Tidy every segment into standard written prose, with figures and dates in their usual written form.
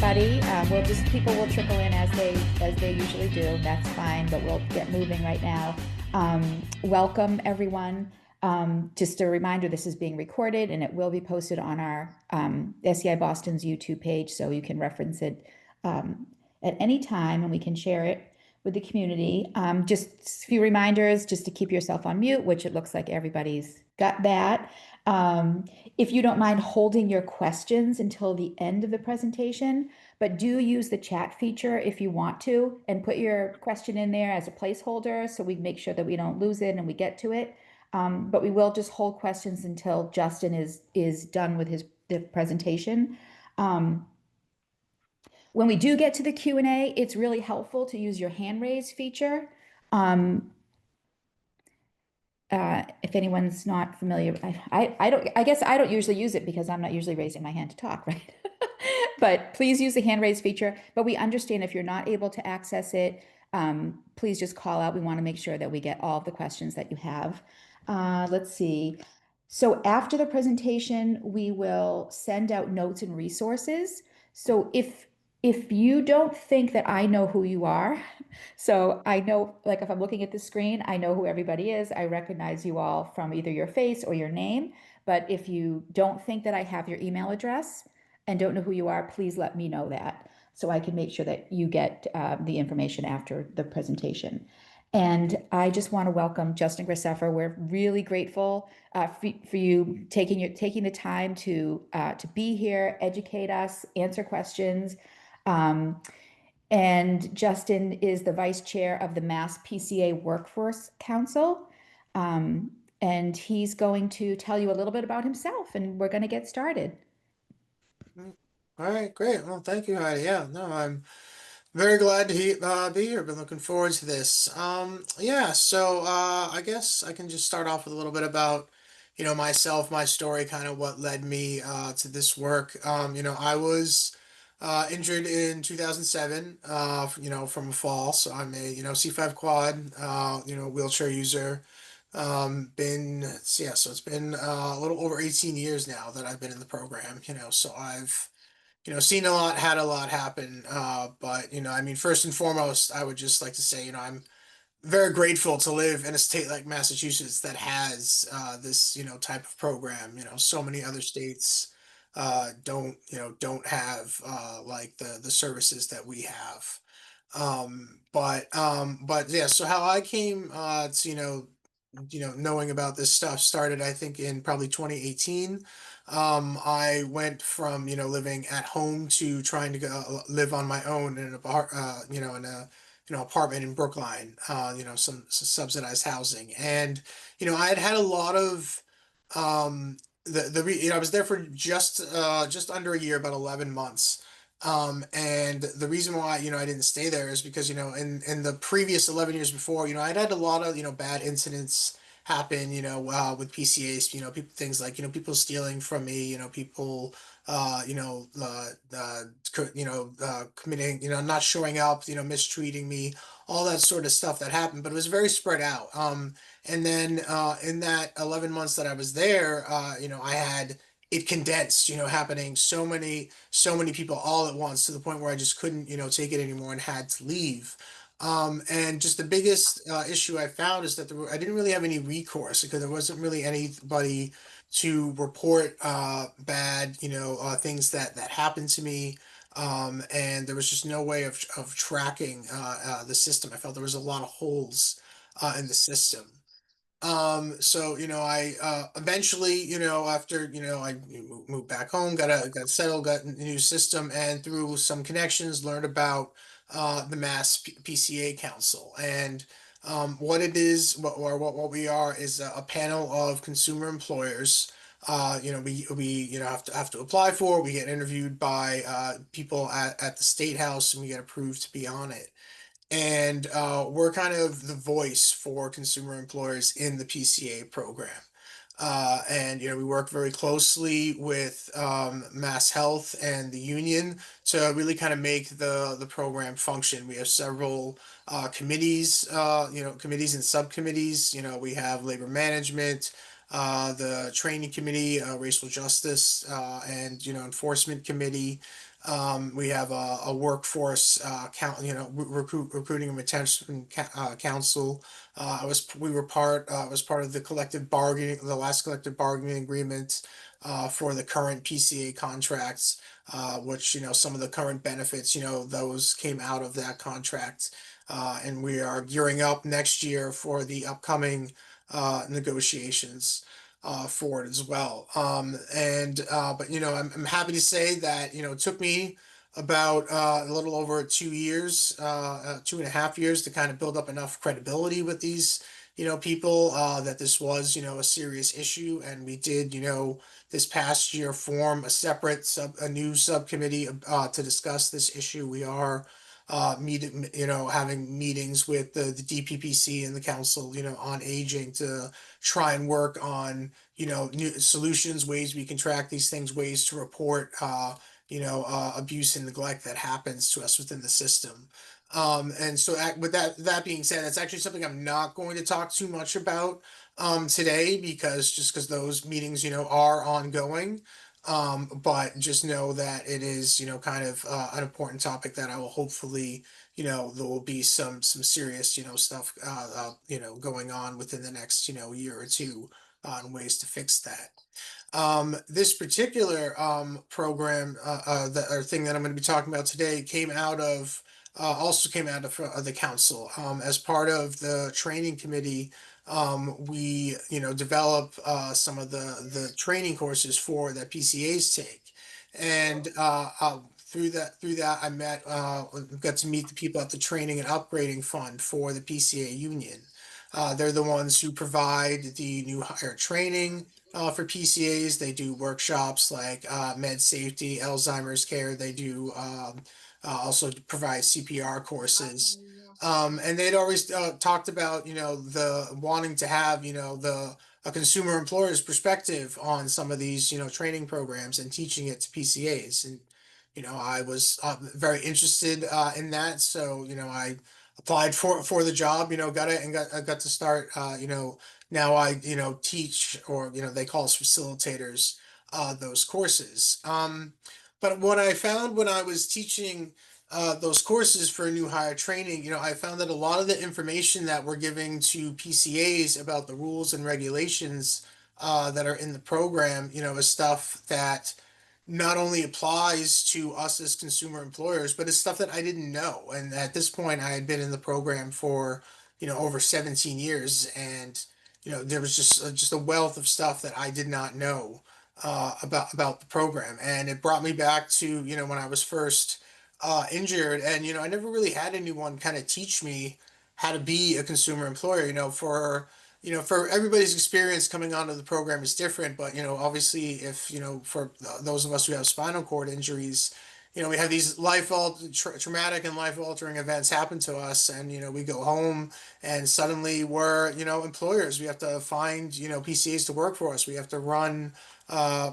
everybody. People will trickle in as they usually do. That's fine, but we'll get moving right now. Welcome everyone. Just a reminder, this is being recorded and it will be posted on our SCIboston's YouTube page, so you can reference it at any time and we can share it with the community. Just a few reminders just to keep yourself on mute, which it looks like everybody's got that. If you don't mind holding your questions until the end of the presentation, but do use the chat feature if you want to, and put your question in there as a placeholder so we make sure that we don't lose it and we get to it. But we will just hold questions until Justin is done with the presentation. When we do get to the Q&A, it's really helpful to use your hand raise feature. If anyone's not familiar, I guess I don't usually use it because I'm not usually raising my hand to talk, right? But please use the hand raise feature. But we understand if you're not able to access it, please just call out. We want to make sure that we get all of the questions that you have. Let's see. So after the presentation, we will send out notes and resources. So if you don't think that I know who you are, so I know, like if I'm looking at the screen, I know who everybody is. I recognize you all from either your face or your name. But if you don't think that I have your email address and don't know who you are, please let me know that so I can make sure that you get the information after the presentation. And I just want to welcome Justin Graceffa. We're really grateful for you taking the time to be here, educate us, answer questions. And Justin is the vice chair of the MASS PCA Workforce Council. And he's going to tell you a little bit about himself, and we're going to get started. All right, great. Well, thank you, Heidi. Yeah, no, I'm very glad to be here. Been looking forward to this. Yeah, so I guess I can just start off with a little bit about, myself, my story, kind of what led me to this work. I was injured in 2007, from a fall. So I'm a, C5 quad, wheelchair user. So it's been a little over 18 years now that I've been in the program, so I've seen a lot, had a lot happen. But, I mean, first and foremost, I would just like to say, I'm very grateful to live in a state like Massachusetts that has this, type of program. So many other states don't have like the services that we have. But yeah, so how I came to, knowing about this stuff started, I think, in probably 2018. I went from, living at home to trying to go live on my own in in a, apartment in Brookline, some subsidized housing. And, I had had a lot of, I was there for just under a year, about 11 months. And the reason why, I didn't stay there is because, in the previous 11 years before, I'd had a lot of, bad incidents happen, with PCAs, people, things like, people stealing from me, people, committing, not showing up, mistreating me, all that sort of stuff that happened, but it was very spread out. And then, in that 11 months that I was there, I had it condensed, happening so many people all at once to the point where I just couldn't, take it anymore and had to leave. And just the biggest issue I found is that I didn't really have any recourse because there wasn't really anybody to report bad, things that happened to me. And there was just no way of tracking the system. I felt there was a lot of holes in the system. So, I eventually, after, I moved back home, got settled, got a new system, and through some connections, learned about the MASS PCA Council. And what it is, what we are, is a panel of consumer employers. We have to apply for. We get interviewed by people at the State House, and we get approved to be on it. And we're kind of the voice for consumer employers in the PCA program. And we work very closely with Mass Health and the union to really kind of make the program function. We have several committees, committees and subcommittees. We have labor management, the training committee, racial justice, and enforcement committee. We have a workforce recruiting and retention council. We were part was part of the collective bargaining, the last collective bargaining agreement for the current PCA contracts, which some of the current benefits, those came out of that contract, and we are gearing up next year for the upcoming negotiations for it as well. But I'm happy to say that it took me about a little over 2 years, 2.5 years to kind of build up enough credibility with these people that this was a serious issue, and we did this past year form a new subcommittee to discuss this issue. We are having meetings with the DPPC and the Council on Aging to try and work on new solutions, ways we can track these things, ways to report abuse and neglect that happens to us within the system. And so with that being said, that's actually something I'm not going to talk too much about today, because those meetings are ongoing. But just know that it is kind of an important topic that I will hopefully there will be some serious stuff going on within the next year or two on ways to fix that. This particular program, or thing that I'm going to be talking about today, also came out of the council. As part of the training committee, we develop some of the training courses for that PCAs take, and through that I got to meet the people at the Training and Upgrading Fund for the PCA Union. They're the ones who provide the new hire training for PCAs. They do workshops like med safety, Alzheimer's care. They do also provide CPR courses. And they'd always talked about the wanting to have the a consumer employer's perspective on some of these training programs and teaching it to PCAs. And I was very interested in that, so I applied for the job, got it, and got to start. Now I teach, or they call us facilitators, those courses. But what I found when I was teaching those courses for new hire training, I found that a lot of the information that we're giving to PCAs about the rules and regulations that are in the program, is stuff that not only applies to us as consumer employers, but it's stuff that I didn't know. And at this point, I had been in the program for over 17 years, and there was just a wealth of stuff that I did not know about the program, and it brought me back to when I was first injured, and I never really had anyone kind of teach me how to be a consumer employer. For everybody's experience coming onto the program is different, but obviously, if for those of us who have spinal cord injuries, we have these traumatic and life altering events happen to us, and we go home, and suddenly we're employers. We have to find PCAs to work for us. We have to run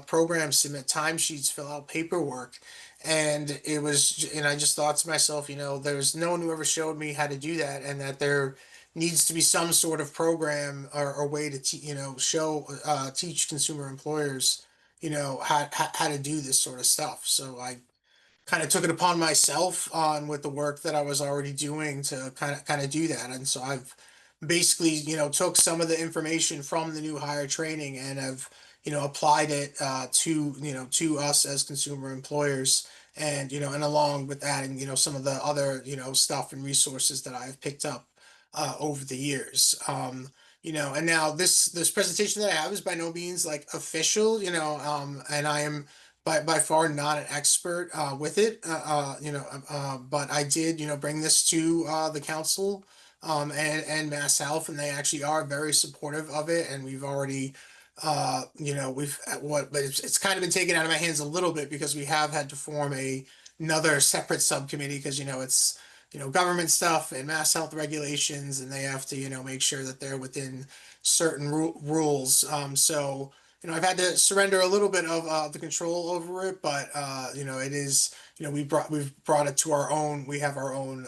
programs, submit timesheets, fill out paperwork. And I just thought to myself, there's no one who ever showed me how to do that, and that there needs to be some sort of program or way to teach consumer employers how to do this sort of stuff. So I kind of took it upon myself on with the work that I was already doing to kind of do that. And so I've basically took some of the information from the new hire training and have applied it to us as consumer employers, and along with that, and some of the other stuff and resources that I've picked up over the years. And now this presentation that I have is by no means like official, and I am by far not an expert with it, but I did bring this to the council, and Mass Health, and they actually are very supportive of it, and we've already but it's kind of been taken out of my hands a little bit, because we have had to form another separate subcommittee, because it's government stuff and Mass Health regulations, and they have to make sure that they're within certain rules. So I've had to surrender a little bit of the control over it, but it is we've brought it to our own. We have our own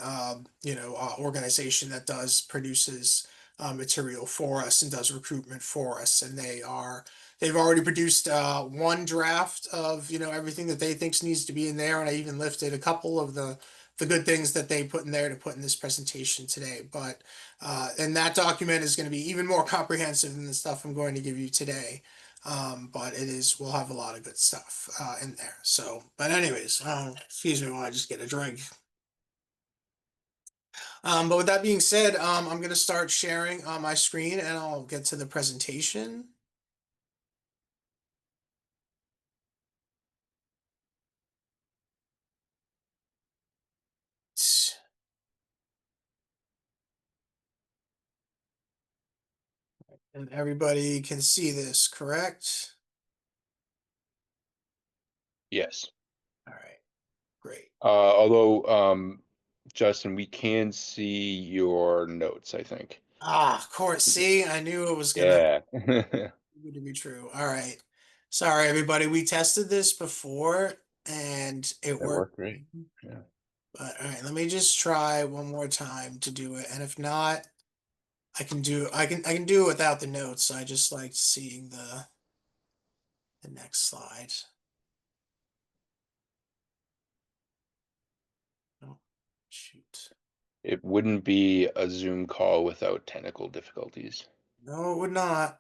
organization that produces material for us and does recruitment for us. And they've already produced one draft of everything that they think needs to be in there, and I even lifted a couple of the good things that they put in there to put in this presentation today. But and that document is going to be even more comprehensive than the stuff I'm going to give you today. But we'll have a lot of good stuff in there. So, but anyways, excuse me while I just get a drink. But with that being said, I'm going to start sharing on my screen and I'll get to the presentation. And everybody can see this, correct? Yes. All right, great. Although, Justin, we can see your notes, I think. Ah, of course. See, I knew it was gonna Yeah. to be true. All right. Sorry, everybody. We tested this before and it That worked. worked great. Yeah. But all right, let me just try one more time to do it. And if not, I can do it without the notes. I just like seeing the next slide. Oh, shoot. It wouldn't be a Zoom call without technical difficulties. No, it would not.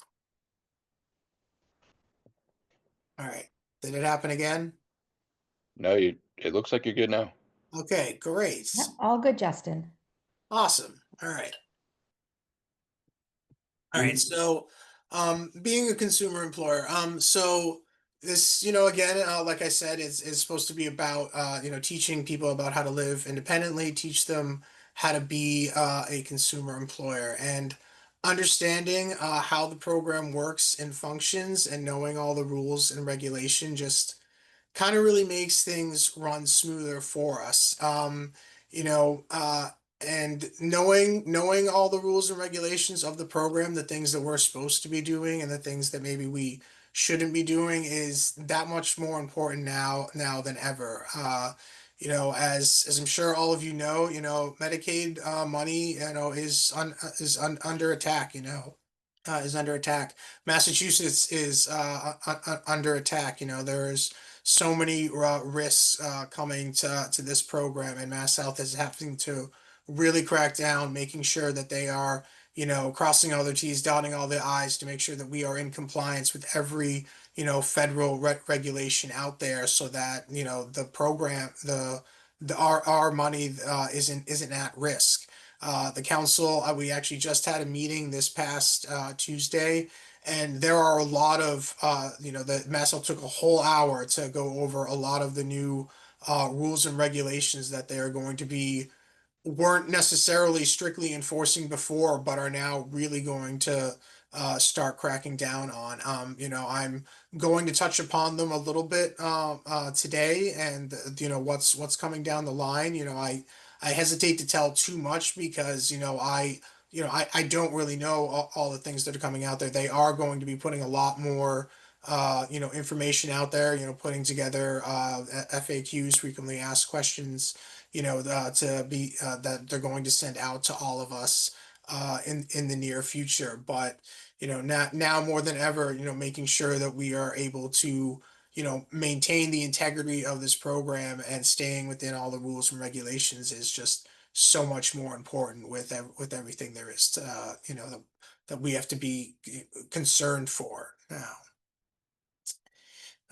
All right. Did it happen again? No, it looks like you're good now. Okay, great. Yep, all good, Justin. Awesome. All right. All right. So, being a consumer employer, so this, again, like I said, is supposed to be about, teaching people about how to live independently, teach them how to be a consumer employer, and understanding how the program works and functions, and knowing all the rules and regulation just kind of really makes things run smoother for us. You know, and knowing all the rules and regulations of the program, the things that we're supposed to be doing and the things that maybe we shouldn't be doing is that much more important now than ever. As I'm sure all of Medicaid money, under attack. Is under attack. Massachusetts is under attack. There's so many risks coming to this program, and Mass Health is having to really crack down, making sure that they are, crossing all their T's, dotting all their I's to make sure that we are in compliance with every, federal regulation out there, so that the program, our money isn't at risk. The council, we actually just had a meeting this past Tuesday, and there are a lot of, the MassHealth took a whole hour to go over a lot of the new rules and regulations that they are going to be weren't necessarily strictly enforcing before, but are now really going to start cracking down on. I'm going to touch upon them a little bit today, and what's coming down the line. I hesitate to tell too much because I don't really know all the things that are coming out there. They are going to be putting a lot more information out there. Putting together FAQs, frequently asked questions, that they're going to send out to all of us in the near future. But now more than ever, making sure that we are able to maintain the integrity of this program and staying within all the rules and regulations is just so much more important with everything there is to, that we have to be concerned for now.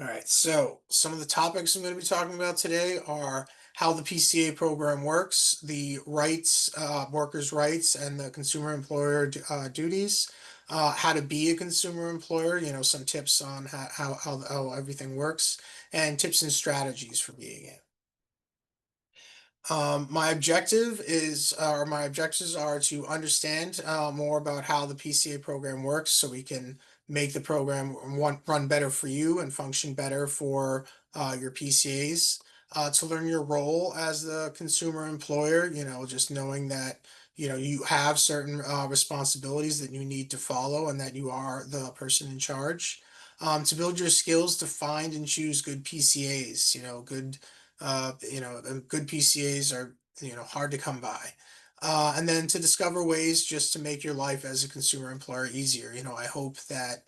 All right, so some of the topics I'm going to be talking about today are how the PCA program works, the rights, workers' rights, and the consumer employer duties, how to be a consumer employer, some tips on how everything works, and tips and strategies for being it. My objectives are to understand more about how the PCA program works so we can make the program run better for you and function better for your PCAs. To learn your role as the consumer employer, just knowing that, you have certain responsibilities that you need to follow and that you are the person in charge. To build your skills to find and choose good PCAs, good PCAs are hard to come by. and then to discover ways just to make your life as a consumer employer easier. I hope that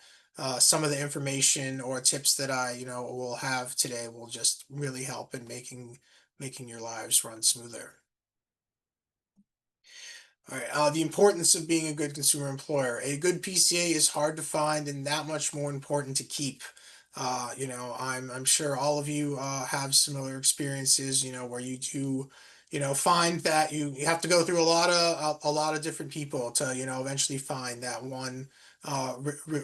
some of the information or tips that I, will have today will just really help in making your lives run smoother. All right. The importance of being a good consumer employer. A good PCA is hard to find and that much more important to keep. I'm sure all of you have similar experiences. Where you do, find that you have to go through a lot of different people to, eventually find that one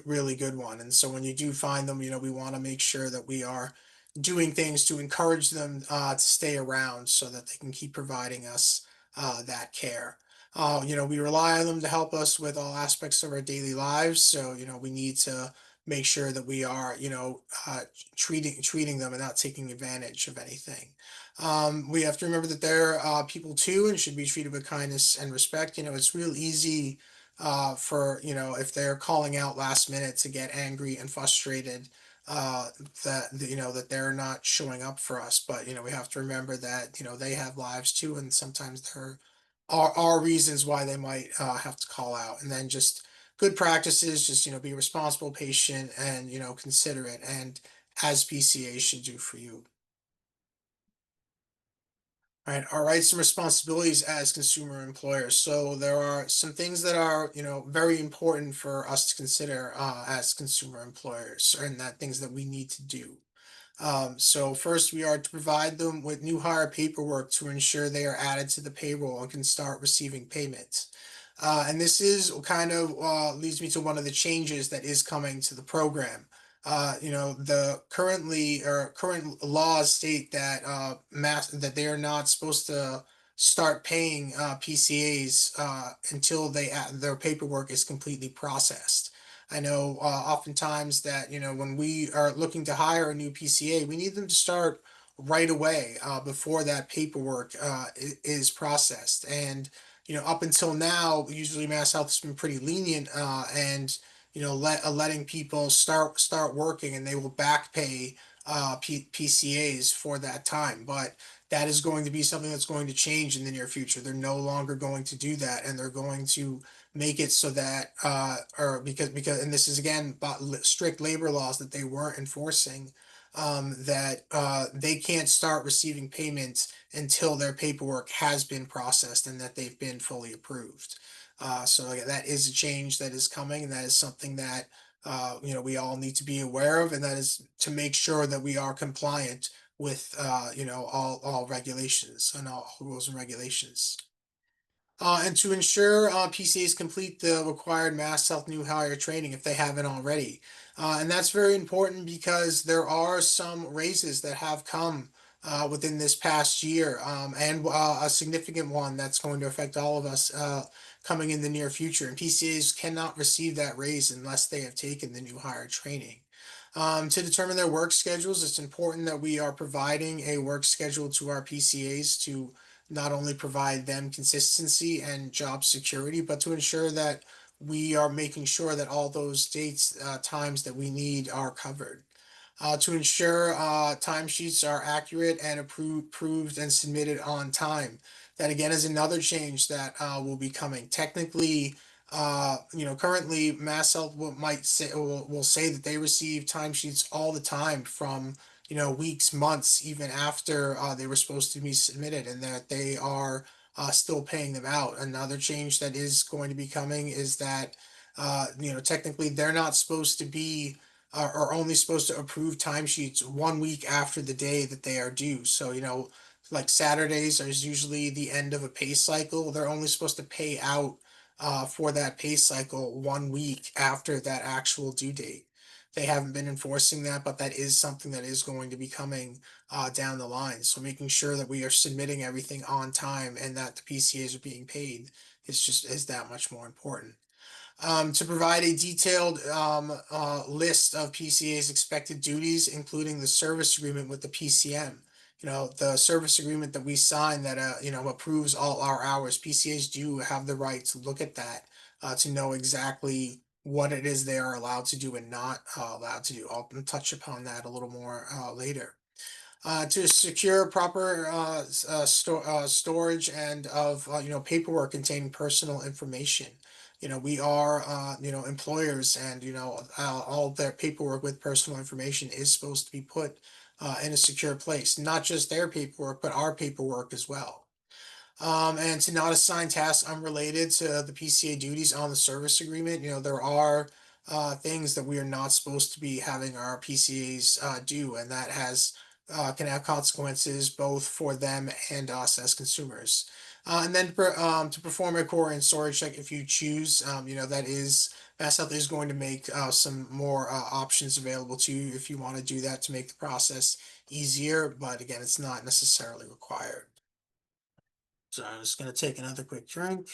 really good one. And so when you do find them, we want to make sure that we are doing things to encourage them to stay around so that they can keep providing us that care. We rely on them to help us with all aspects of our daily lives. So, we need to make sure that we are, treating them and not taking advantage of anything. We have to remember that they're people too and should be treated with kindness and respect. It's real easy for, if they're calling out last minute to get angry and frustrated uh that they're not showing up for us, but we have to remember that they have lives too, and sometimes there are reasons why they might have to call out. And then just good practices, just be responsible, patient, and considerate, and as PCA should do for you. All right, our rights and responsibilities as consumer employers. So there are some things that are very important for us to consider as consumer employers, and that things that we need to do. So first, we are to provide them with new hire paperwork to ensure they are added to the payroll and can start receiving payments. And this is kind of leads me to one of the changes that is coming to the program. The current laws state that that they are not supposed to start paying PCAs until their paperwork is completely processed. I know oftentimes that when we are looking to hire a new PCA, we need them to start right away before that paperwork is processed. And up until now, usually Mass Health has been pretty lenient and letting people start working, and they will back pay PCAs for that time. But that is going to be something that's going to change in the near future. They're no longer going to do that, and they're going to make it so that or because and this is again about strict labor laws that they weren't enforcing, that they can't start receiving payments until their paperwork has been processed and that they've been fully approved. So again, that is a change that is coming, and that is something that we all need to be aware of, and that is to make sure that we are compliant with all regulations and all rules and regulations. And to ensure PCAs complete the required Mass Health new hire training if they haven't already. And that's very important because there are some raises that have come within this past year, and a significant one that's going to affect all of us coming in the near future. And PCAs cannot receive that raise unless they have taken the new hire training. To determine their work schedules, it's important that we are providing a work schedule to our PCAs to not only provide them consistency and job security, but to ensure that we are making sure that all those dates, times that we need are covered. To ensure timesheets are accurate and approved and submitted on time. That again is another change that will be coming. Technically, currently Mass Health will say that they receive timesheets all the time from weeks, months, even after they were supposed to be submitted, and that they are still paying them out. Another change that is going to be coming is that technically they're not supposed to be are only supposed to approve timesheets 1 week after the day that they are due. So like Saturdays is usually the end of a pay cycle. They're only supposed to pay out for that pay cycle 1 week after that actual due date. They haven't been enforcing that, but that is something that is going to be coming down the line. So making sure that we are submitting everything on time and that the PCAs are being paid is that much more important. To provide a detailed list of PCA's expected duties, including the service agreement with the PCM. The service agreement that we sign that approves all our hours. PCAs do have the right to look at that to know exactly what it is they are allowed to do and not allowed to do. I'll touch upon that a little more later. To secure proper storage and of paperwork containing personal information. We are employers, and all their paperwork with personal information is supposed to be put in a secure place. Not just their paperwork, but our paperwork as well. And to not assign tasks unrelated to the PCA duties on the service agreement. There are things that we are not supposed to be having our PCAs do, and that has can have consequences both for them and us as consumers. And then to perform a core and storage check if you choose, that is Mass Health is going to make some more options available to you if you want to do that to make the process easier. But again, it's not necessarily required. So I'm just going to take another quick drink.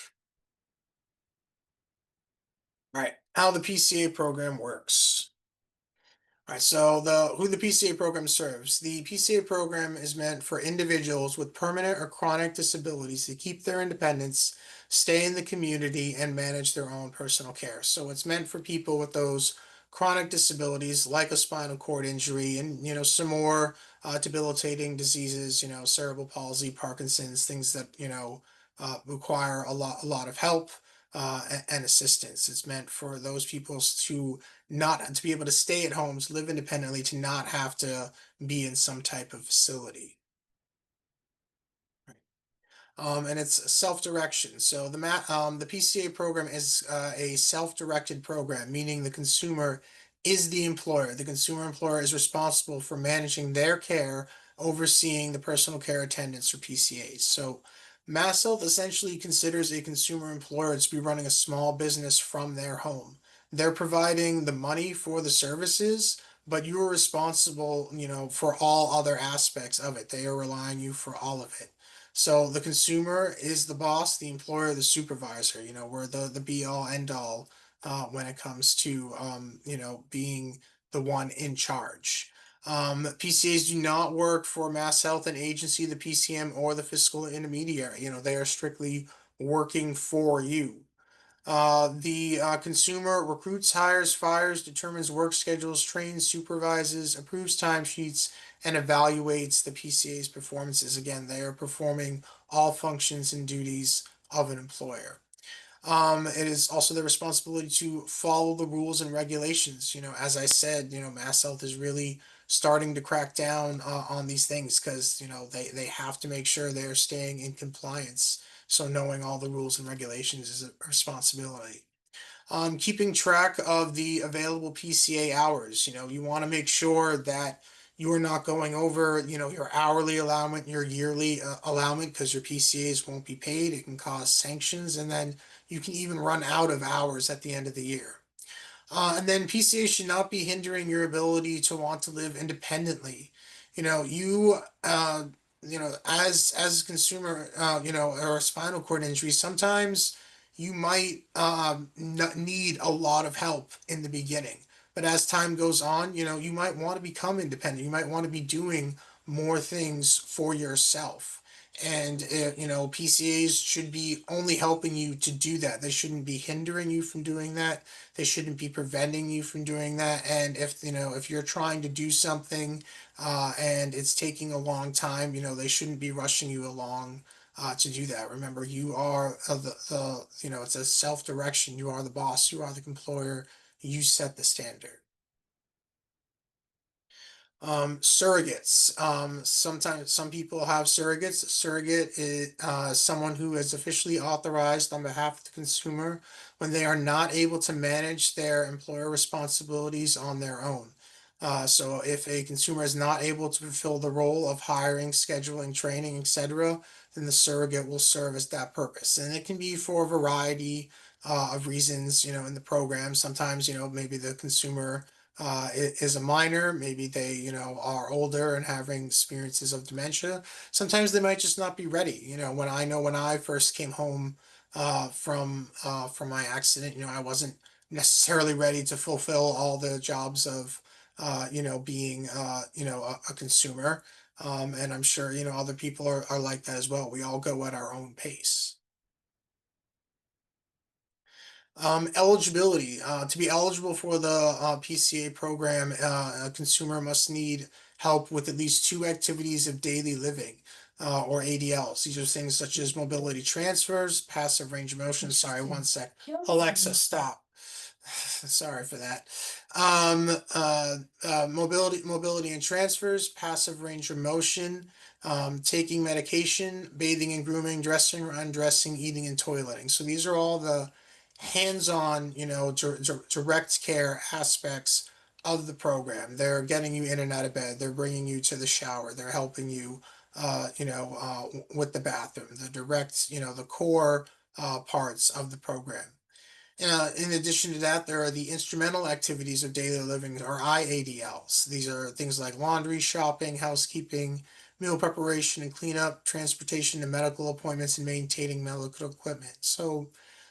All right, how the PCA program works. All right, so who the PCA program serves. The PCA program is meant for individuals with permanent or chronic disabilities to keep their independence, stay in the community, and manage their own personal care. So it's meant for people with those chronic disabilities like a spinal cord injury and some more debilitating diseases, cerebral palsy, Parkinson's, things that require a lot of help and assistance. It's meant for those people to not to be able to stay at homes, live independently, to not have to be in some type of facility. And it's self-direction. So the PCA program is a self-directed program, meaning the consumer is the employer. The consumer employer is responsible for managing their care, overseeing the personal care attendants or PCAs. So Mass Health essentially considers a consumer employer to be running a small business from their home. They're providing the money for the services, but you're responsible, for all other aspects of it. They are relying on you for all of it. So the consumer is the boss, the employer, the supervisor. We're the be all end all when it comes to being the one in charge. PCAs do not work for Mass Health and Agency, the PCM, or the fiscal intermediary. They are strictly working for you. The consumer recruits, hires, fires, determines work schedules, trains, supervises, approves timesheets, and evaluates the PCA's performances. Again, they are performing all functions and duties of an employer. It is also their responsibility to follow the rules and regulations. As I said, Mass Health is really starting to crack down on these things because they have to make sure they're staying in compliance. So knowing all the rules and regulations is a responsibility. Keeping track of the available PCA hours. You want to make sure that you are not going over, your hourly allowance, your yearly allowance, because your PCAs won't be paid. It can cause sanctions, and then you can even run out of hours at the end of the year. And then PCA should not be hindering your ability to want to live independently. As a consumer, or a spinal cord injury, sometimes you might need a lot of help in the beginning. But as time goes on, you might want to become independent. You might want to be doing more things for yourself. And PCAs should be only helping you to do that. They shouldn't be hindering you from doing that. They shouldn't be preventing you from doing that. And if you're trying to do something and it's taking a long time, they shouldn't be rushing you along to do that. Remember, you are it's a self-direction. You are the boss. You are the employer. You set the standard. Surrogates. Sometimes some people have surrogates. A surrogate is someone who is officially authorized on behalf of the consumer when they are not able to manage their employer responsibilities on their own. So if a consumer is not able to fulfill the role of hiring, scheduling, training, etc., then the surrogate will serve as that purpose. And it can be for a variety of reasons, in the program. Sometimes, maybe the consumer is a minor, maybe they are older and having experiences of dementia. Sometimes they might just not be ready. When I first came home from my accident, I wasn't necessarily ready to fulfill all the jobs of being a consumer. And I'm sure other people are like that as well. We all go at our own pace. Eligibility. To be eligible for the PCA program, a consumer must need help with at least two activities of daily living, or ADLs. These are things such as mobility transfers, passive range of motion. Sorry, one sec. Alexa, stop. Sorry for that. Mobility and transfers, passive range of motion, taking medication, bathing and grooming, dressing or undressing, eating and toileting. So these are all the hands-on, direct care aspects of the program. They're getting you in and out of bed. They're bringing you to the shower. They're helping you, with the bathroom. The direct, the core parts of the program. In addition to that, there are the instrumental activities of daily living, or IADLs. These are things like laundry, shopping, housekeeping, meal preparation and cleanup, transportation to medical appointments, and maintaining medical equipment. So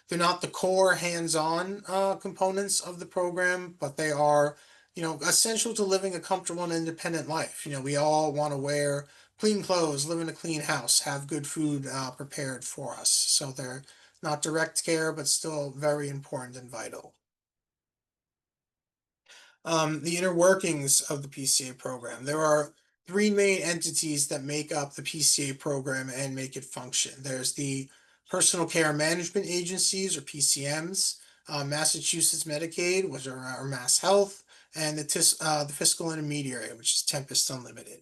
they're not the core hands-on components of the program, but they are, essential to living a comfortable and independent life. We all want to wear clean clothes, live in a clean house, have good food prepared for us. So they're not direct care, but still very important and vital. The inner workings of the PCA program. There are three main entities that make up the PCA program and make it function. There's the Personal Care Management Agencies, or PCMs, Massachusetts Medicaid, which are our Mass Health, and the fiscal intermediary, which is Tempest Unlimited.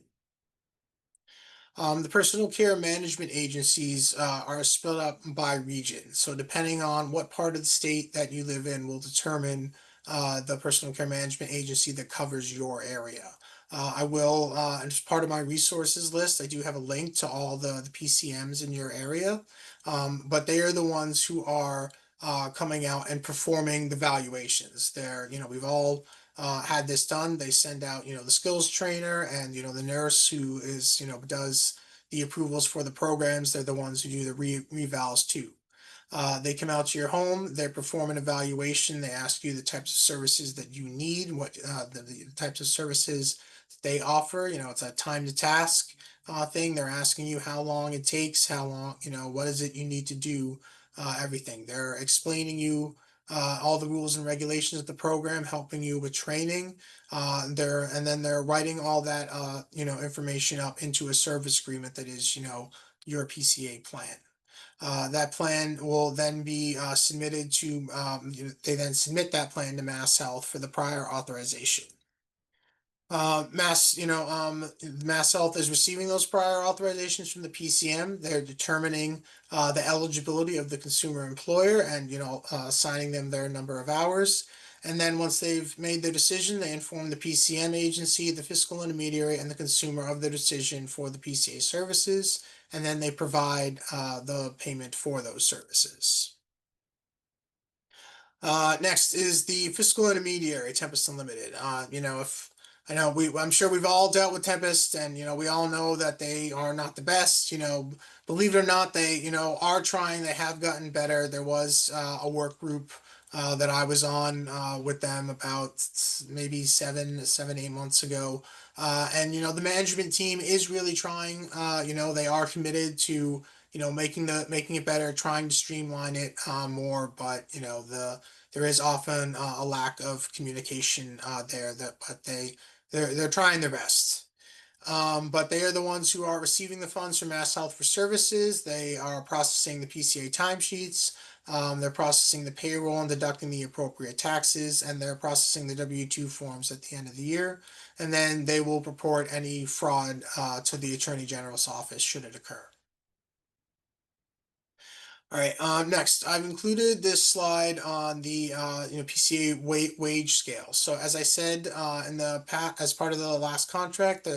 The personal care management agencies are split up by region. So depending on what part of the state that you live in will determine the personal care management agency that covers your area. I will, as part of my resources list, I do have a link to all the PCMs in your area, but they are the ones who are coming out and performing the valuations. We've all had this done. They send out, the skills trainer and, the nurse who is, does the approvals for the programs. They're the ones who do the revals too. They come out to your home, they perform an evaluation, they ask you the types of services that you need, what the types of services they offer. It's a time to task thing. They're asking you how long it takes, how long, what is it you need to do, everything. They're explaining you all the rules and regulations of the program, helping you with training. And then they're writing all that information up into a service agreement that is, your PCA plan. That plan will then be submitted to, they then submit that plan to Mass Health for the prior authorization. Mass Health is receiving those prior authorizations from the PCM. They're determining the eligibility of the consumer employer and, assigning them their number of hours. And then once they've made their decision, they inform the PCM agency, the fiscal intermediary, and the consumer of their decision for the PCA services. And then they provide the payment for those services. Next is the fiscal intermediary, Tempest Unlimited. I'm sure we've all dealt with Tempest, and we all know that they are not the best. Believe it or not, they are trying. They have gotten better. There was a work group that I was on with them about maybe 8 months ago, and the management team is really trying. They are committed to making it better, trying to streamline it more, but there is often a lack of communication there. But they're trying their best. But they are the ones who are receiving the funds from Mass Health for Services. They are processing the PCA timesheets. They're processing the payroll and deducting the appropriate taxes, and they're processing the W-2 forms at the end of the year. And then they will report any fraud to the Attorney General's office should it occur. All right, next, I've included this slide on the PCA wage scale. So as I said in the past, as part of the last contract,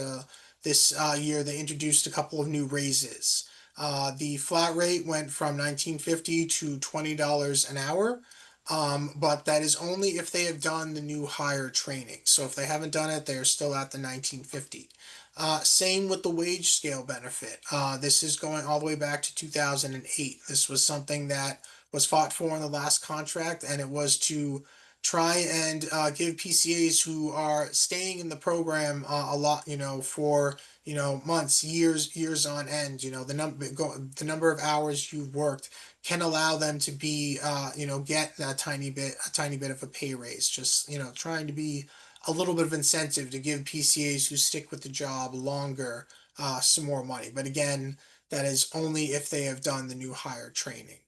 this year they introduced a couple of new raises. The flat rate went from $19.50 to $20 an hour, but that is only if they have done the new hire training. So if they haven't done it, they're still at the $19.50. Same with the wage scale benefit. This is going all the way back to 2008. This was something that was fought for in the last contract, and it was to try and give PCAs who are staying in the program a lot, for months, years on end. The number of hours you've worked can allow them to be, get a tiny bit of a pay raise. Just trying to be a little bit of incentive to give PCAs who stick with the job longer some more money. But again, that is only if they have done the new hire training.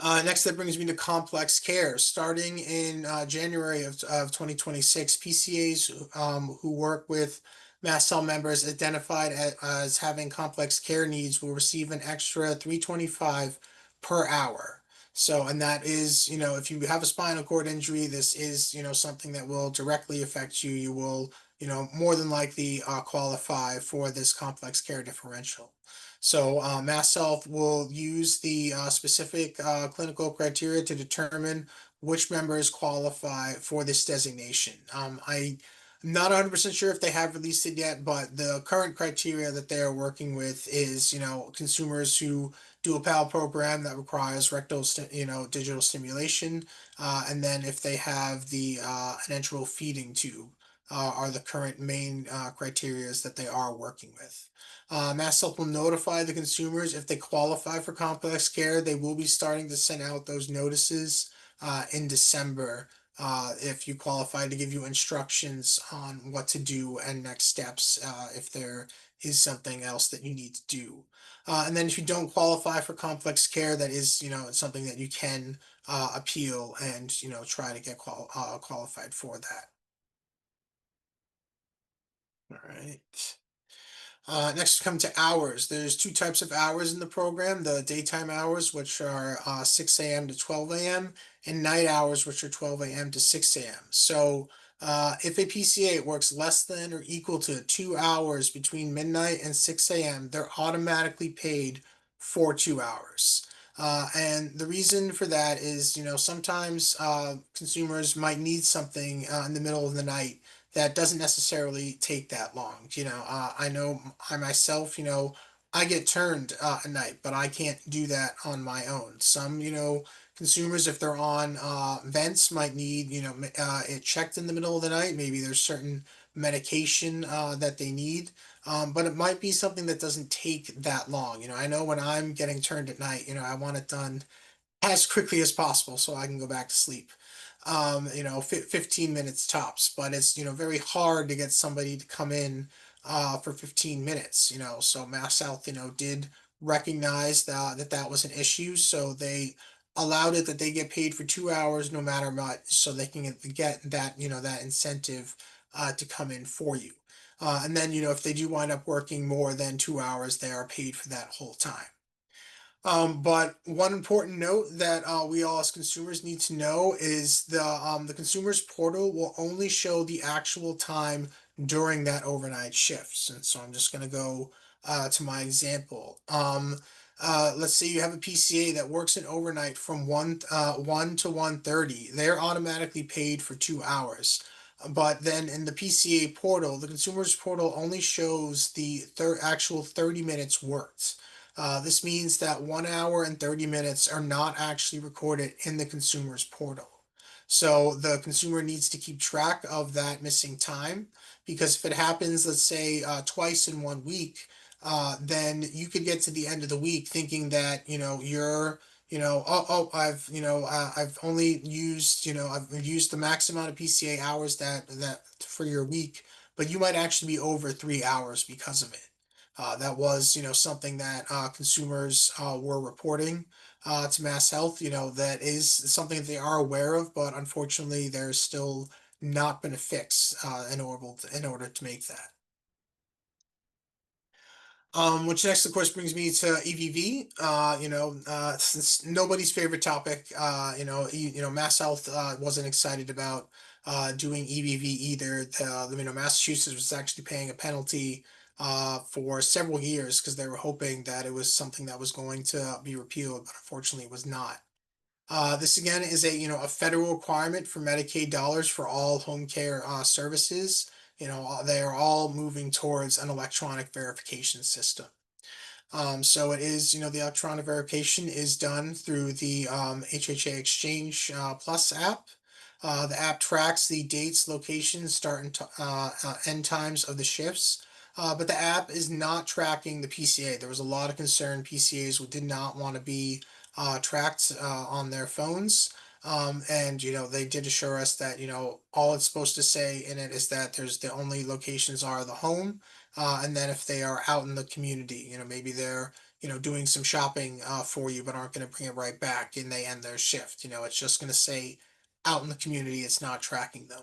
Next, that brings me to complex care. Starting in January of 2026, PCAs who work with MassHealth members identified as having complex care needs will receive an extra 325 per hour. So, and that is, if you have a spinal cord injury, this is, something that will directly affect you. You will, more than likely qualify for this complex care differential. So Mass Health will use the specific clinical criteria to determine which members qualify for this designation. I'm not 100% sure if they have released it yet, but the current criteria that they are working with is, consumers who do a PAL program that requires digital stimulation, and then if they have the an enteral feeding tube, are the current main criterias that they are working with. MassHealth will notify the consumers if they qualify for complex care. They will be starting to send out those notices in December if you qualify, to give you instructions on what to do and next steps if there is something else that you need to do. And then if you don't qualify for complex care, that is, something that you can appeal and, try to get qualified for that. All right. Next, come to hours. There's two types of hours in the program: the daytime hours, which are 6 a.m. to 12 a.m., and night hours, which are 12 a.m. to 6 a.m. So, if a PCA works less than or equal to 2 hours between midnight and 6 a.m., they're automatically paid for 2 hours. And the reason for that is, sometimes consumers might need something in the middle of the night that doesn't necessarily take that long. I know I myself, I get turned at night, but I can't do that on my own. Some, consumers, if they're on vents, might need, it checked in the middle of the night. Maybe there's certain medication that they need. But it might be something that doesn't take that long. I know when I'm getting turned at night, I want it done as quickly as possible so I can go back to sleep. 15 minutes tops, but it's, very hard to get somebody to come in for 15 minutes, so Mass Health, did recognize that was an issue. So they allowed it that they get paid for 2 hours no matter what, so they can get that, that incentive to come in for you. And then, if they do wind up working more than 2 hours, they are paid for that whole time. But one important note that we all as consumers need to know is the consumers portal will only show the actual time during that overnight shifts. And so I'm just going to go to my example. Let's say you have a PCA that works an overnight from 1 to 1:30. They're automatically paid for 2 hours. But then in the PCA portal, the consumers portal only shows the actual 30 minutes worked. This means that 1 hour and 30 minutes are not actually recorded in the consumer's portal. So the consumer needs to keep track of that missing time, because if it happens, let's say twice in 1 week, then you could get to the end of the week thinking that, you're, I've only used, I've used the max amount of PCA hours that for your week, but you might actually be over 3 hours because of it. That was, something that consumers were reporting to Mass Health. That is something that they are aware of, but unfortunately, there's still not been a fix in order to make that. Which next, of course, brings me to EVV. It's nobody's favorite topic. Mass Health wasn't excited about doing EVV either. Massachusetts was actually paying a penalty for several years because they were hoping that it was something that was going to be repealed, but unfortunately, it was not. This again is a federal requirement for Medicaid dollars for all home care services. They are all moving towards an electronic verification system. So it is, the electronic verification is done through the HHA Exchange Plus app. The app tracks the dates, locations, start and end times of the shifts. But the app is not tracking the PCA. There was a lot of concern. PCAs who did not want to be tracked on their phones. And they did assure us that all it's supposed to say in it is that there's the only locations are the home, and then if they are out in the community, maybe they're doing some shopping for you but aren't going to bring it right back and they end their shift. It's just going to say out in the community. It's not tracking them.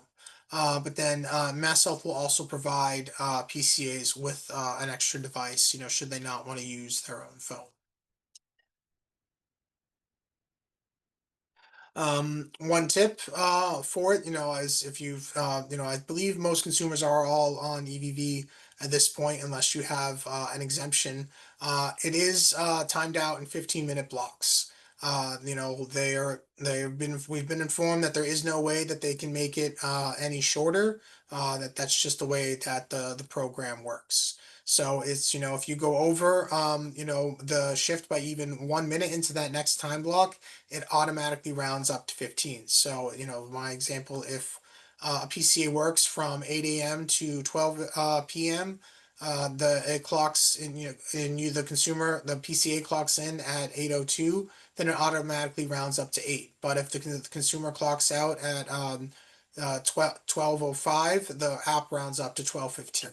But then Mass Health will also provide PCAs with an extra device, should they not want to use their own phone. One tip for it, is if you've, I believe most consumers are all on EVV at this point, unless you have an exemption. It is timed out in 15-minute blocks. We've been informed that there is no way that they can make it any shorter. That's just the way that the program works. So it's, if you go over, the shift by even 1 minute into that next time block, it automatically rounds up to 15. So, my example, if a PCA works from 8 a.m. to 12 p.m., it clocks in, the consumer, the PCA clocks in at 8:02, then it automatically rounds up to 8. But if the consumer clocks out at 12:05, the app rounds up to 12:15.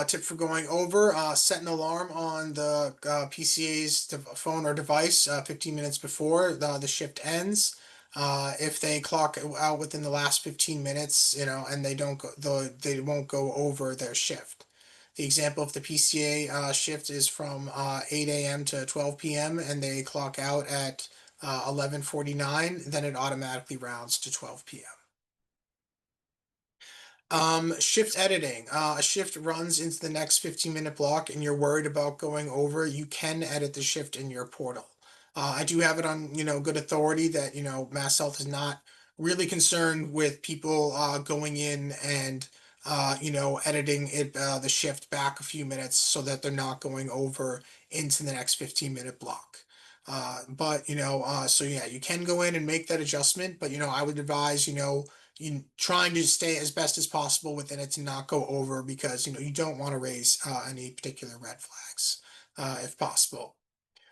Tip for going over, set an alarm on the PCA's phone or device 15 minutes before the shift ends. If they clock out within the last 15 minutes, and they don't go, they won't go over their shift. The example, if the PCA shift is from 8 a.m. to 12 p.m. and they clock out at 11:49, then it automatically rounds to 12 p.m. Shift editing. A shift runs into the next 15-minute block and you're worried about going over, you can edit the shift in your portal. I do have it on, good authority that, Mass Health is not really concerned with people going in and editing it the shift back a few minutes so that they're not going over into the next 15-minute block. So yeah, you can go in and make that adjustment, but I would advise, you trying to stay as best as possible within it to not go over, because you don't want to raise any particular red flags if possible.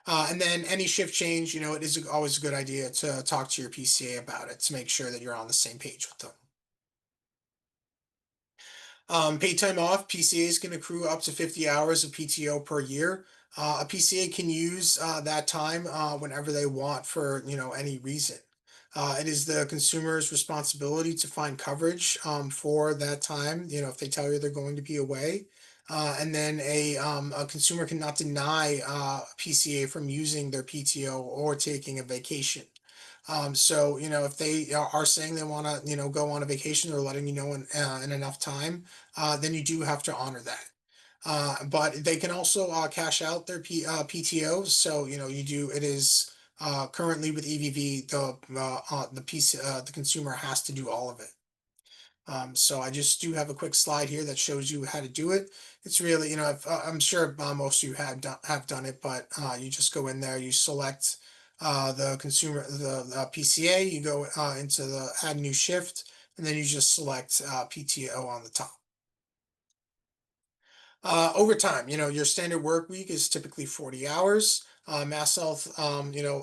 And then any shift change, it is always a good idea to talk to your PCA about it to make sure that you're on the same page with them. Paid time off, PCAs can accrue up to 50 hours of PTO per year. A PCA can use that time whenever they want for any reason. It is the consumer's responsibility to find coverage for that time, if they tell you they're going to be away. And then a consumer cannot deny PCA from using their PTO or taking a vacation. If they are saying they want to, go on a vacation, or letting you know in enough time, then you do have to honor that. But they can also cash out their PTOs. So, it is currently with EVV, the consumer has to do all of it. So I just do have a quick slide here that shows you how to do it. It's really, I'm sure most of you have done it, but you just go in there, you select the consumer, the PCA, you go into the add new shift, and then you just select PTO on the top. Overtime, your standard work week is typically 40 hours. Mass Health,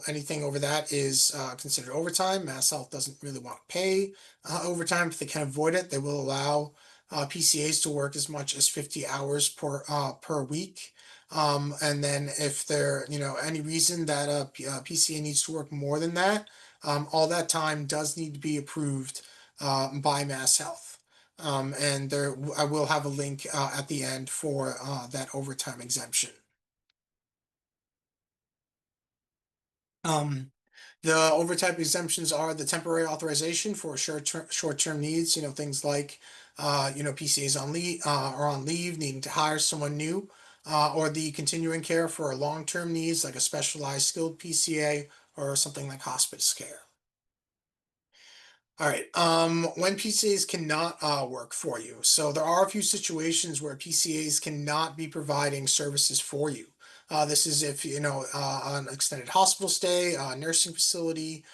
anything over that is considered overtime. Mass Health doesn't really want to pay overtime. If they can avoid it, they will allow PCAs to work as much as 50 hours per week. And then if there, any reason that a PCA needs to work more than that, all that time does need to be approved by Mass Health. And I will have a link at the end for that overtime exemption. The overtime exemptions are the temporary authorization for short-term needs, things like, PCAs on leave, or on leave, needing to hire someone new, or the continuing care for long-term needs, like a specialized skilled PCA or something like hospice care. All right. When PCAs cannot work for you. So there are a few situations where PCAs cannot be providing services for you. This is if you know an extended hospital stay, nursing facility,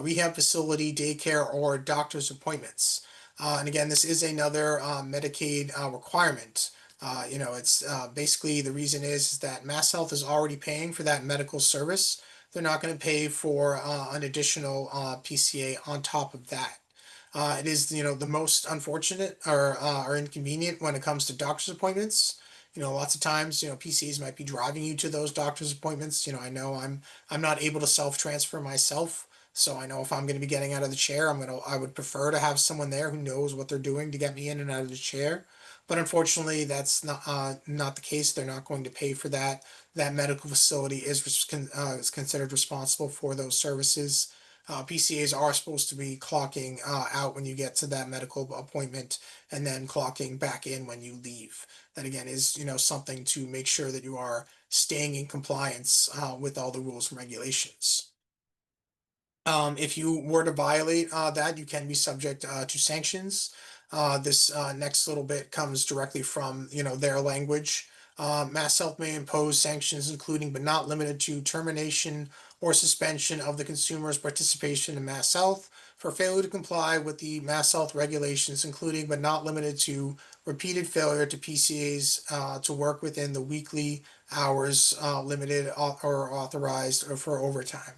rehab facility, daycare, or doctor's appointments. And again, this is another Medicaid requirement. It's basically the reason is that Mass Health is already paying for that medical service. They're not going to pay for an additional PCA on top of that. It is, the most unfortunate or inconvenient when it comes to doctor's appointments. Lots of times, PCs might be driving you to those doctor's appointments. I know I'm not able to self-transfer myself, so I know if I'm going to be getting out of the chair, I would prefer to have someone there who knows what they're doing to get me in and out of the chair. But unfortunately, that's not the case. They're not going to pay for that. That medical facility is considered responsible for those services. PCAs are supposed to be clocking out when you get to that medical appointment and then clocking back in when you leave. That again is, something to make sure that you are staying in compliance with all the rules and regulations. If you were to violate that, you can be subject to sanctions. This next little bit comes directly from their language. Mass Health may impose sanctions, including but not limited to termination or suspension of the consumer's participation in Mass Health for failure to comply with the Mass Health regulations, including but not limited to repeated failure to PCAs to work within the weekly hours limited or authorized or for overtime.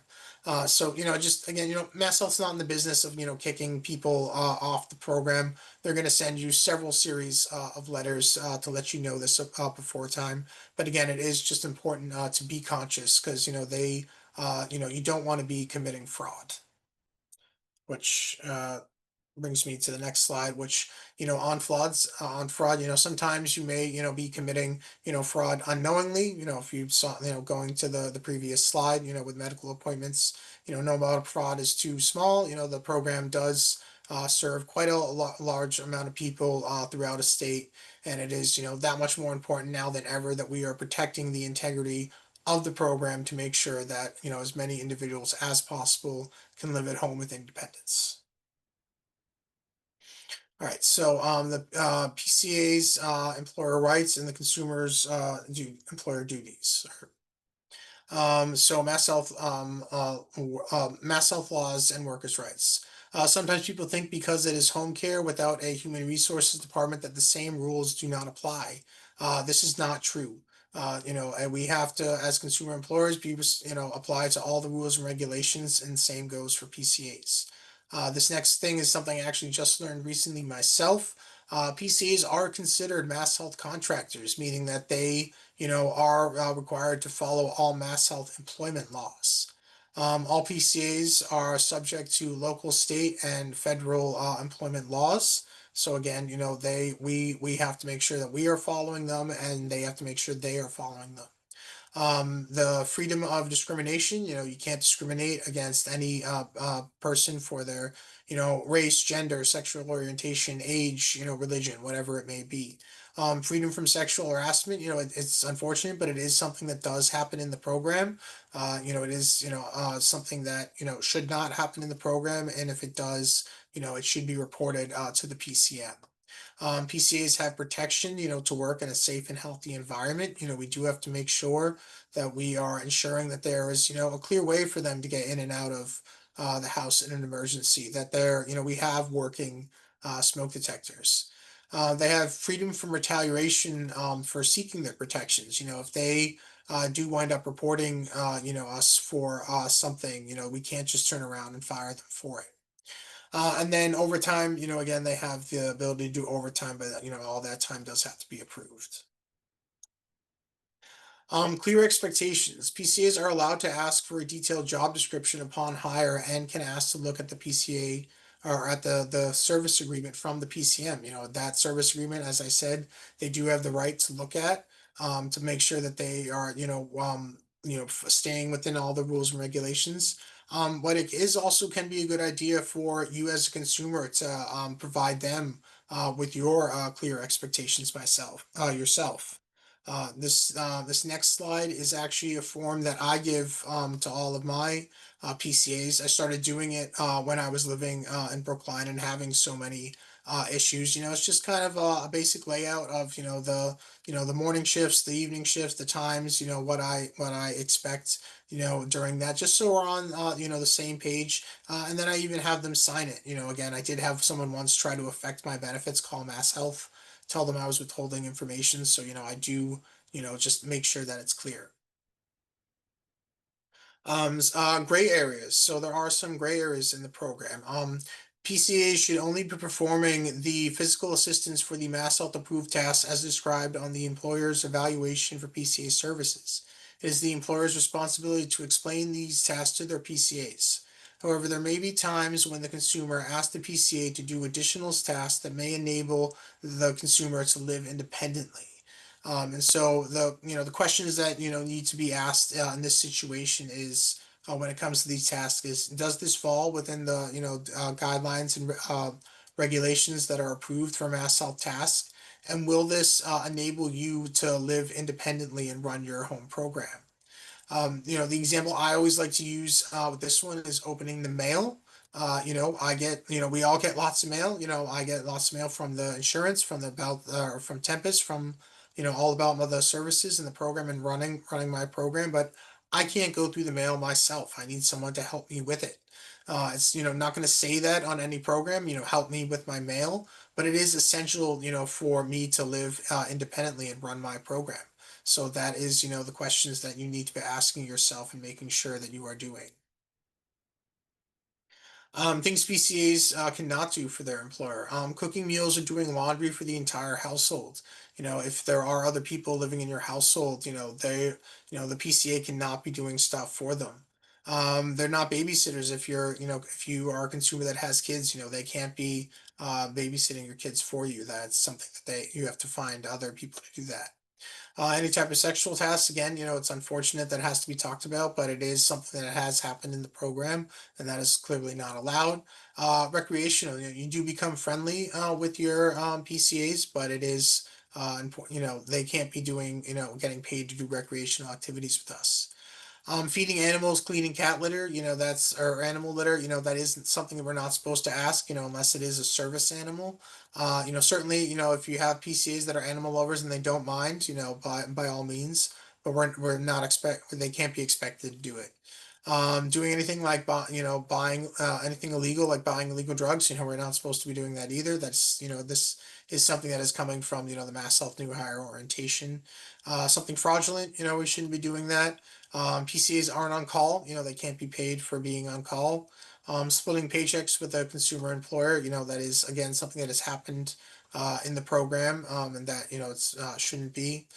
So, just again, Mass Health's not in the business of, kicking people off the program. They're going to send you several series of letters to let you know this before time. But again, it is just important to be conscious because, you don't want to be committing fraud, which brings me to the next slide, which, on fraud, sometimes you may, be committing, fraud unknowingly, if you saw, going to the previous slide, with medical appointments, no amount of fraud is too small. The program does serve quite a large amount of people throughout a state. And it is, that much more important now than ever that we are protecting the integrity of the program to make sure that, as many individuals as possible can live at home with independence. All right, so the PCA's employer rights and the consumer's employer duties. So Mass Health laws and workers' rights. Sometimes people think because it is home care without a human resources department that the same rules do not apply. This is not true. And we have to, as consumer employers, be, apply to all the rules and regulations, and the same goes for PCAs. This next thing is something I actually just learned recently myself. PCAs are considered Mass Health contractors, meaning that they, are required to follow all Mass Health employment laws. All PCAs are subject to local, state, and federal employment laws. So again, we have to make sure that we are following them, and they have to make sure they are following them. The freedom of discrimination, you can't discriminate against any person for their, race, gender, sexual orientation, age, religion, whatever it may be. Freedom from sexual harassment, it's unfortunate, but it is something that does happen in the program. It is, something that, should not happen in the program. And if it does, it should be reported to the PCM. PCAs have protection, to work in a safe and healthy environment. We do have to make sure that we are ensuring that there is, a clear way for them to get in and out of the house in an emergency, that we have working smoke detectors. They have freedom from retaliation for seeking their protections. If they do wind up reporting, us for something, we can't just turn around and fire them for it. And then overtime, again, they have the ability to do overtime, but all that time does have to be approved. Clear expectations. PCAs are allowed to ask for a detailed job description upon hire and can ask to look at the PCA or at the service agreement from the PCM. That service agreement, as I said, they do have the right to look at to make sure that they are, staying within all the rules and regulations. But it is also can be a good idea for you as a consumer to provide them with your clear expectations yourself. This next slide is actually a form that I give to all of my PCAs. I started doing it when I was living in Brookline and having so many issues. It's just kind of a basic layout of the morning shifts, the evening shifts, the times. What I expect. During that, just so we're on the same page. And then I even have them sign it. Again, I did have someone once try to affect my benefits, call Mass Health, tell them I was withholding information. So I do just make sure that it's clear. Gray areas. So there are some gray areas in the program. PCAs should only be performing the physical assistance for the Mass Health approved tasks as described on the employer's evaluation for PCA services. It is the employer's responsibility to explain these tasks to their PCAs. However, there may be times when the consumer asks the PCA to do additional tasks that may enable the consumer to live independently. And so the questions that need to be asked in this situation is when it comes to these tasks is, does this fall within the guidelines and regulations that are approved for Mass Health tasks, and will this enable you to live independently and run your home program? The example I always like to use with this one is opening the mail. I get, we all get lots of mail. I get lots of mail from the insurance, from the from Tempest, from, all about the services in the program and running my program. But I can't go through the mail myself. I need someone to help me with it. It's, not going to say that on any program, help me with my mail, but it is essential, for me to live independently and run my program. So that is, the questions that you need to be asking yourself and making sure that you are doing. Things PCAs cannot do for their employer. Cooking meals or doing laundry for the entire household. If there are other people living in your household, the PCA cannot be doing stuff for them. They're not babysitters. If you are a consumer that has kids, they can't be babysitting your kids for you. That's something that you have to find other people to do that. Any type of sexual tasks, again, it's unfortunate that has to be talked about, but it is something that has happened in the program, and that is clearly not allowed. Recreational, you do become friendly with your PCAs, but it is important, they can't be doing, getting paid to do recreational activities with us. Feeding animals, cleaning cat litter, or animal litter, that isn't something that we're not supposed to ask, unless it is a service animal. Certainly, if you have PCAs that are animal lovers and they don't mind, by all means, but we're not they can't be expected to do it. Doing anything like, buying anything illegal, like buying illegal drugs, we're not supposed to be doing that either. That's, this is something that is coming from, the Mass Health New Hire orientation. Something fraudulent, we shouldn't be doing that. PCAs aren't on call, they can't be paid for being on call. Splitting paychecks with a consumer employer, that is again something that has happened in the program, and that it's shouldn't be.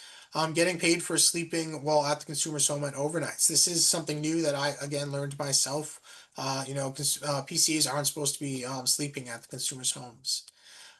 Getting paid for sleeping while at the consumer's home at overnights. This is something new that I again learned myself. PCAs aren't supposed to be sleeping at the consumer's homes.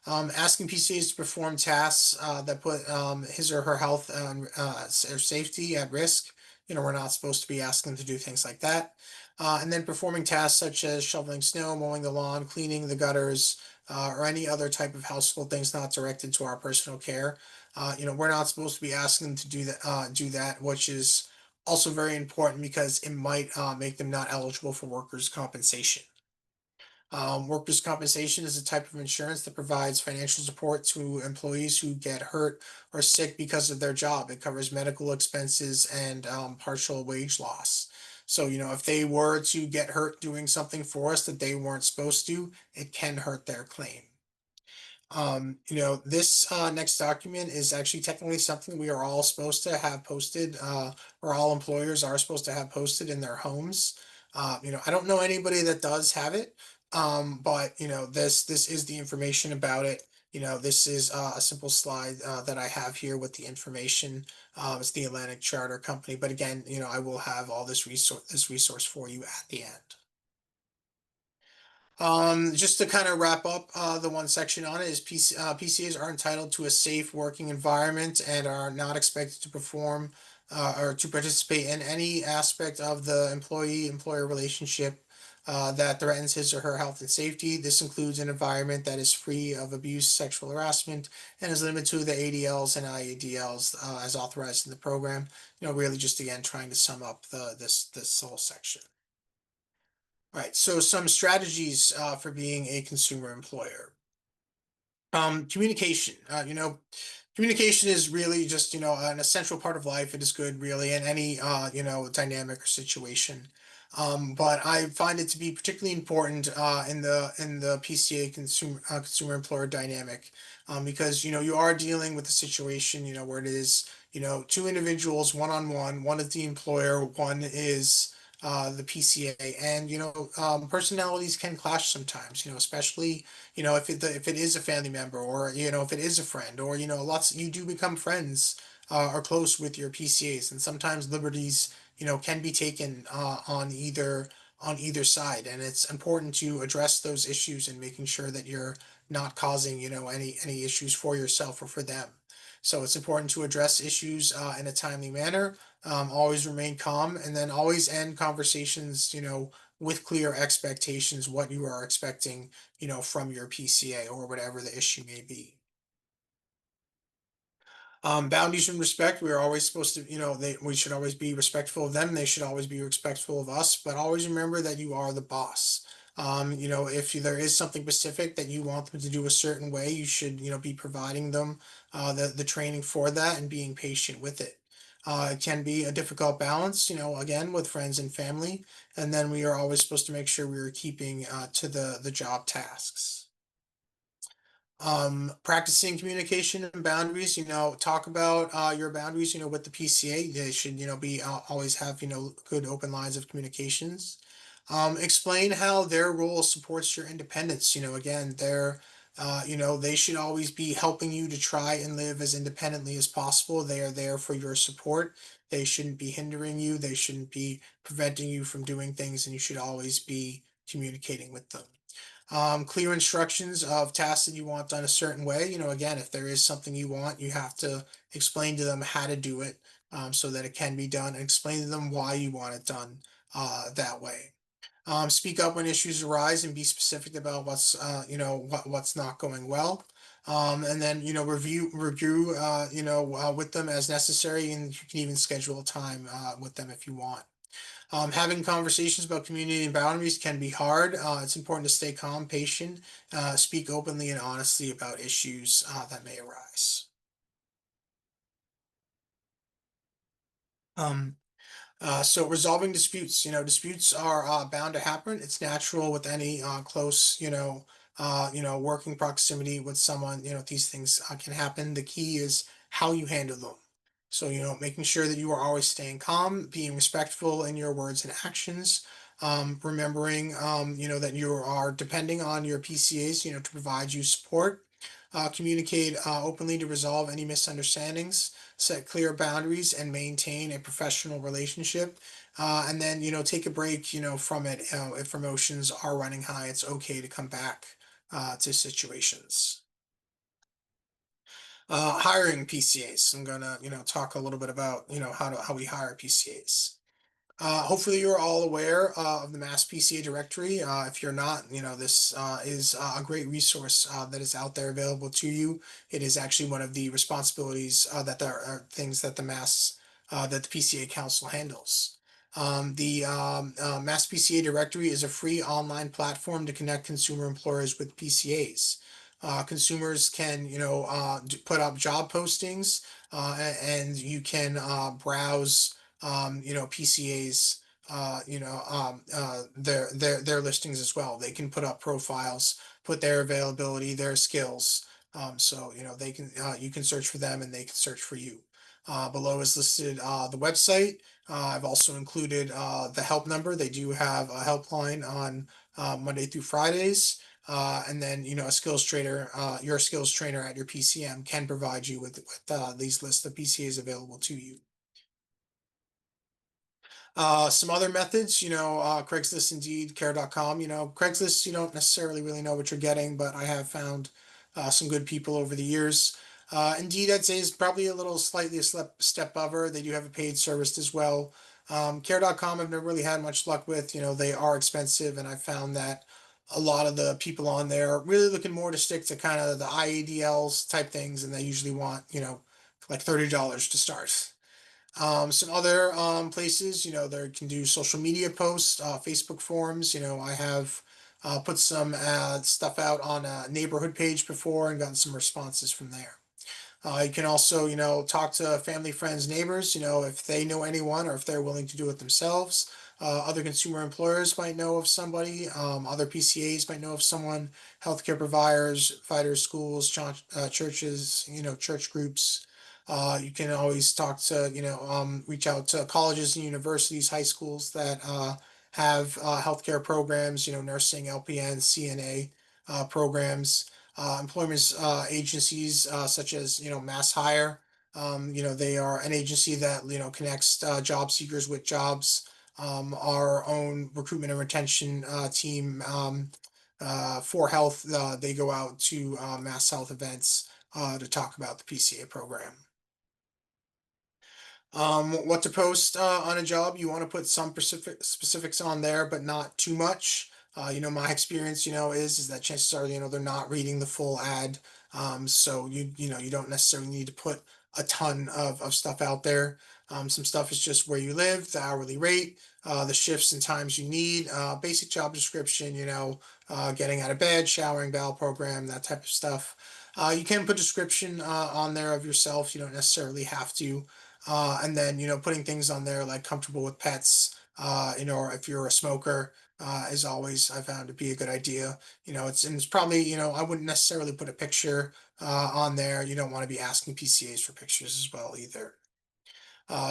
Asking PCAs to perform tasks that put his or her health or safety at risk. We're not supposed to be asking to do things like that. And then performing tasks such as shoveling snow, mowing the lawn, cleaning the gutters, or any other type of household things not directed to our personal care. We're not supposed to be asking them to do that, which is also very important because it might make them not eligible for workers' compensation. Workers' compensation is a type of insurance that provides financial support to employees who get hurt or sick because of their job. It covers medical expenses and partial wage loss. So, if they were to get hurt doing something for us that they weren't supposed to, it can hurt their claim. This next document is actually technically something we are all supposed to have posted, or all employers are supposed to have posted in their homes. I don't know anybody that does have it, but this is the information about it. This is a simple slide that I have here with the information. It's the Atlantic Charter Company, but again, I will have all this resource for you at the end. Just to kind of wrap up, the one section on it is PCAs are entitled to a safe working environment and are not expected to perform or to participate in any aspect of the employee-employer relationship that threatens his or her health and safety. This includes an environment that is free of abuse, sexual harassment, and is limited to the ADLs and IADLs as authorized in the program. Really just again trying to sum up this whole section. Right. So some strategies for being a consumer employer. Communication. Communication is really just an essential part of life. It is good, really, in any dynamic or situation. But I find it to be particularly important in the PCA consumer employer dynamic, because you are dealing with a situation where it is two individuals one on one. One is the employer, one is the PCA, and personalities can clash sometimes. Especially if it is a family member, or if it is a friend, or lots you do become friends or close with your PCAs, and sometimes liberties can be taken on either side, and it's important to address those issues and making sure that you're not causing any issues for yourself or for them. So it's important to address issues in a timely manner. Always remain calm, and then always end conversations with clear expectations, what you are expecting from your PCA or whatever the issue may be. Boundaries and respect, we are always supposed to, we should always be respectful of them. They should always be respectful of us, but always remember that you are the boss. If there is something specific that you want them to do a certain way, you should, be providing them the training for that and being patient with it. It can be a difficult balance, again, with friends and family. And then we are always supposed to make sure we are keeping to the job tasks. Practicing communication and boundaries, talk about your boundaries with the PCA. They should be always have good open lines of communications. Explain how their role supports your independence. Again, they should always be helping you to try and live as independently as possible. They are there for your support. They shouldn't be hindering you. They shouldn't be preventing you from doing things, and you should always be communicating with them. Clear instructions of tasks that you want done a certain way. Again, if there is something you want, you have to explain to them how to do it, so that it can be done, and explain to them why you want it done that way. Speak up when issues arise and be specific about what's not going well. And then review with them as necessary, and you can even schedule time with them if you want. Having conversations about community and boundaries can be hard. It's important to stay calm, patient, speak openly and honestly about issues that may arise. Um, so resolving disputes, disputes are bound to happen. It's natural with any close, working proximity with someone. These things can happen. The key is how you handle them. So, making sure that you are always staying calm, being respectful in your words and actions, remembering, that you are depending on your PCAs, to provide you support. Communicate openly to resolve any misunderstandings, set clear boundaries, and maintain a professional relationship. And then, take a break, from it. If emotions are running high, it's okay to come back to situations. Hiring PCAs. I'm gonna, talk a little bit about, how we hire PCAs. Hopefully you're all aware of the MASS PCA directory. If you're not, this is a great resource that is out there available to you. It is actually one of the responsibilities that there are things that that the PCA Council handles. The MASS PCA directory is a free online platform to connect consumer employers with PCAs. Consumers can, put up job postings, and you can browse PCAs, their listings as well. They can put up profiles, put their availability, their skills. So they can you can search for them and they can search for you. Below is listed the website. I've also included the help number. They do have a helpline on Monday through Fridays. And then a skills trainer, your skills trainer at your PCM can provide you with these lists of PCAs available to you. Some other methods, Craigslist, Indeed, Care.com. Craigslist, you don't necessarily really know what you're getting, but I have found some good people over the years. Indeed, I'd say is probably a little slightly a step over. They do have a paid service as well. Care.com, I've never really had much luck with. They are expensive, and I found that a lot of the people on there are really looking more to stick to kind of the IADLs type things, and they usually want, like $30 to start. Some other places, they can do social media posts, Facebook forums. I have put some stuff out on a neighborhood page before and gotten some responses from there. You can also, talk to family, friends, neighbors, if they know anyone or if they're willing to do it themselves. Other consumer employers might know of somebody. Other PCAs might know of someone. Healthcare providers, schools, churches, church groups. You can always talk to, reach out to colleges and universities, high schools that have healthcare programs, nursing, LPN, CNA programs. Employment agencies such as Mass Hire. They are an agency that connects job seekers with jobs. Our own recruitment and retention team for health, they go out to Mass Health events to talk about the PCA program. What to post on a job? You want to put some specifics on there, but not too much. My experience, is that chances are, they're not reading the full ad. So you don't necessarily need to put a ton of stuff out there. Some stuff is just where you live, the hourly rate, the shifts and times you need, basic job description, getting out of bed, showering, bowel program, that type of stuff. You can put description on there of yourself. You don't necessarily have to. And then, putting things on there like comfortable with pets, or if you're a smoker, is always I found to be a good idea. It's probably, I wouldn't necessarily put a picture on there. You don't want to be asking PCAs for pictures as well either.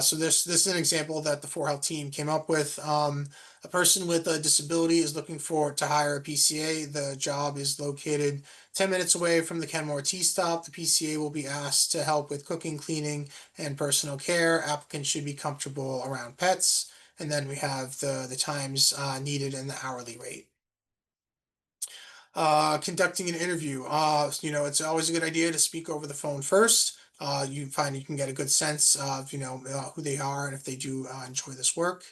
So this is an example that the 4Health team came up with. A person with a disability is looking to hire a PCA. The job is located 10 minutes away from the Kenmore T stop. The PCA will be asked to help with cooking, cleaning, and personal care. Applicants should be comfortable around pets. And then we have the times needed and the hourly rate. Conducting an interview. It's always a good idea to speak over the phone first. You find you can get a good sense of, who they are and if they do enjoy this work.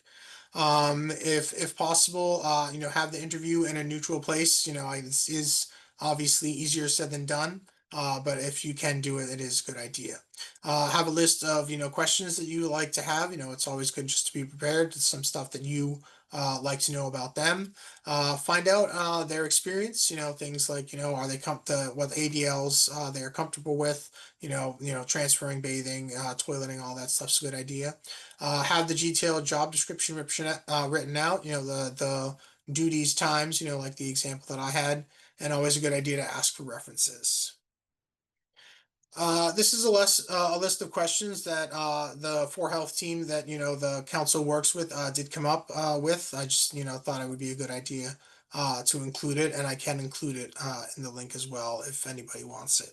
If possible, have the interview in a neutral place. It is obviously easier said than done. But if you can do it, it is a good idea. Have a list of, questions that you like to have. It's always good just to be prepared to some stuff that you like to know about them. Find out their experience. Things like, are they what ADLs they are comfortable with. Transferring, bathing, toileting, all that stuff's a good idea. Have the detailed job description written out. The duties, times. Like the example that I had, and always a good idea to ask for references. This is a list of questions that the 4Health team that the council works with did come up with. I just thought it would be a good idea to include it, and I can include it in the link as well if anybody wants it.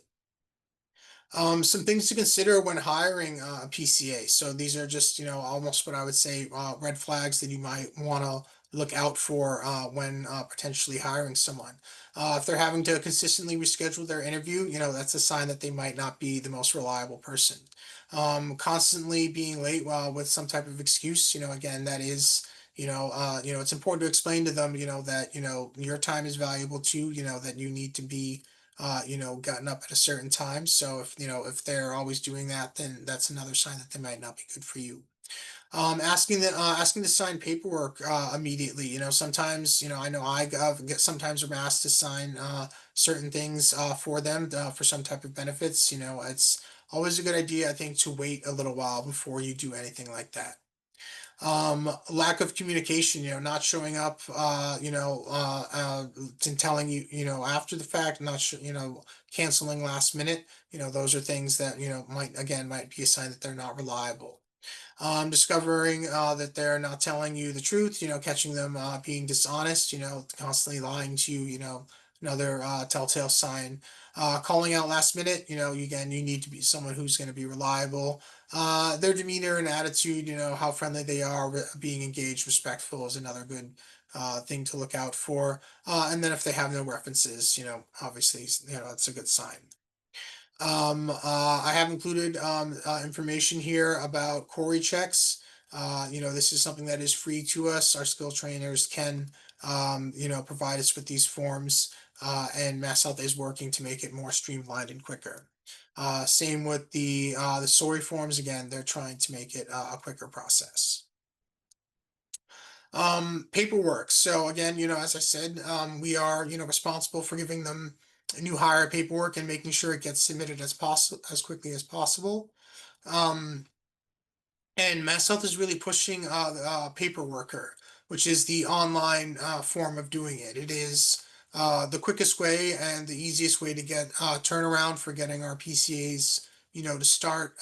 Some things to consider when hiring a PCA. So these are just, almost what I would say red flags that you might want to look out for when potentially hiring someone. If they're having to consistently reschedule their interview, that's a sign that they might not be the most reliable person. Constantly being late with some type of excuse, again, that is, it's important to explain to them, that, your time is valuable too, that you need to be gotten up at a certain time. So if they're always doing that, then that's another sign that they might not be good for you. Asking to sign paperwork immediately. Sometimes I know sometimes I'm asked to sign certain things for them for some type of benefits. It's always a good idea, I think, to wait a little while before you do anything like that. Lack of communication, not showing up, and telling you, after the fact, not canceling last minute. Those are things that might be a sign that they're not reliable. Discovering that they're not telling you the truth, catching them being dishonest, constantly lying to you, another telltale sign. Calling out last minute, again, you need to be someone who's going to be reliable. Their demeanor and attitude, how friendly they are, being engaged, respectful is another good thing to look out for. And then if they have no references, obviously, that's a good sign. I have included information here about Corey checks. This is something that is free to us. Our skill trainers can, provide us with these forms, and Mass Health is working to make it more streamlined and quicker. Same with the SORI forms. Again, they're trying to make it a quicker process. Paperwork. So again, as I said, we are, responsible for giving them new hire paperwork and making sure it gets submitted as quickly as possible. Um, and Mass Health is really pushing Paperworker, which is the online form of doing it. It is the quickest way and the easiest way to get turnaround for getting our PCAs, to start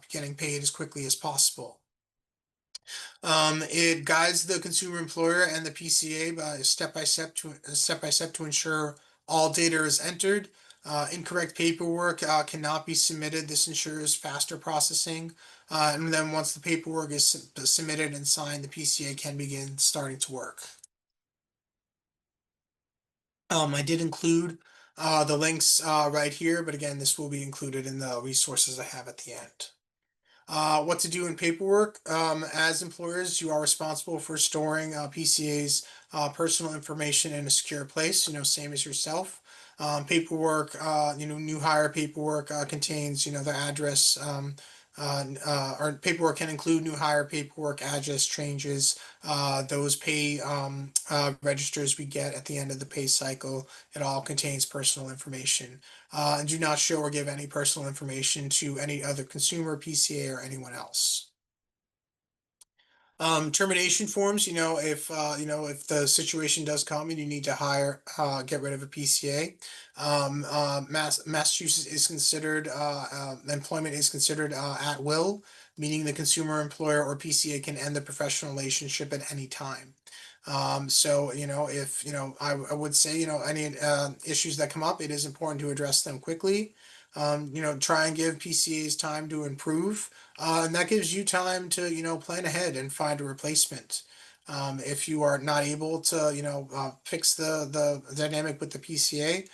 getting paid as quickly as possible. It guides the consumer employer and the PCA by step by step to ensure all data is entered. Incorrect paperwork cannot be submitted. This ensures faster processing. And then once the paperwork is submitted and signed, the PCA can begin starting to work. I did include the links right here, but again, this will be included in the resources I have at the end. What to do in paperwork. As employers, you are responsible for storing PCA's personal information in a secure place, same as yourself. Paperwork, new hire paperwork contains, the address, or paperwork can include new hire paperwork, address changes, those pay registers we get at the end of the pay cycle. It all contains personal information. And do not show or give any personal information to any other consumer, PCA, or anyone else. Termination forms, if the situation does come and you need to get rid of a PCA, Massachusetts is considered, employment is considered at will, meaning the consumer, employer, or PCA can end the professional relationship at any time. So, if, I would say, any issues that come up, it is important to address them quickly. Try and give PCAs time to improve. And that gives you time to, plan ahead and find a replacement. If you are not able to, fix the dynamic with the PCA,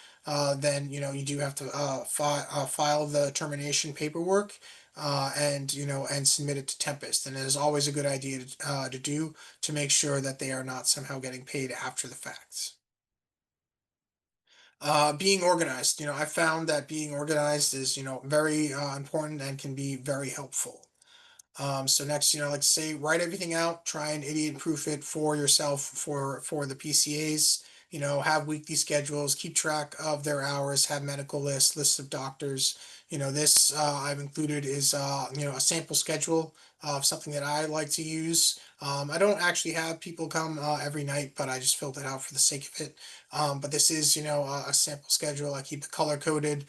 then, you do have to file the termination paperwork and submit it to Tempest. And it is always a good idea to do to make sure that they are not somehow getting paid after the fact. Being organized, I found that being organized is, very important and can be very helpful. So next, like say, write everything out, try and idiot proof it for yourself for the PCAs. Have weekly schedules, keep track of their hours, have medical lists of doctors. This I've included is a sample schedule of something that I like to use. I don't actually have people come every night, but I just filled it out for the sake of it. But this is a sample schedule. I keep it color coded,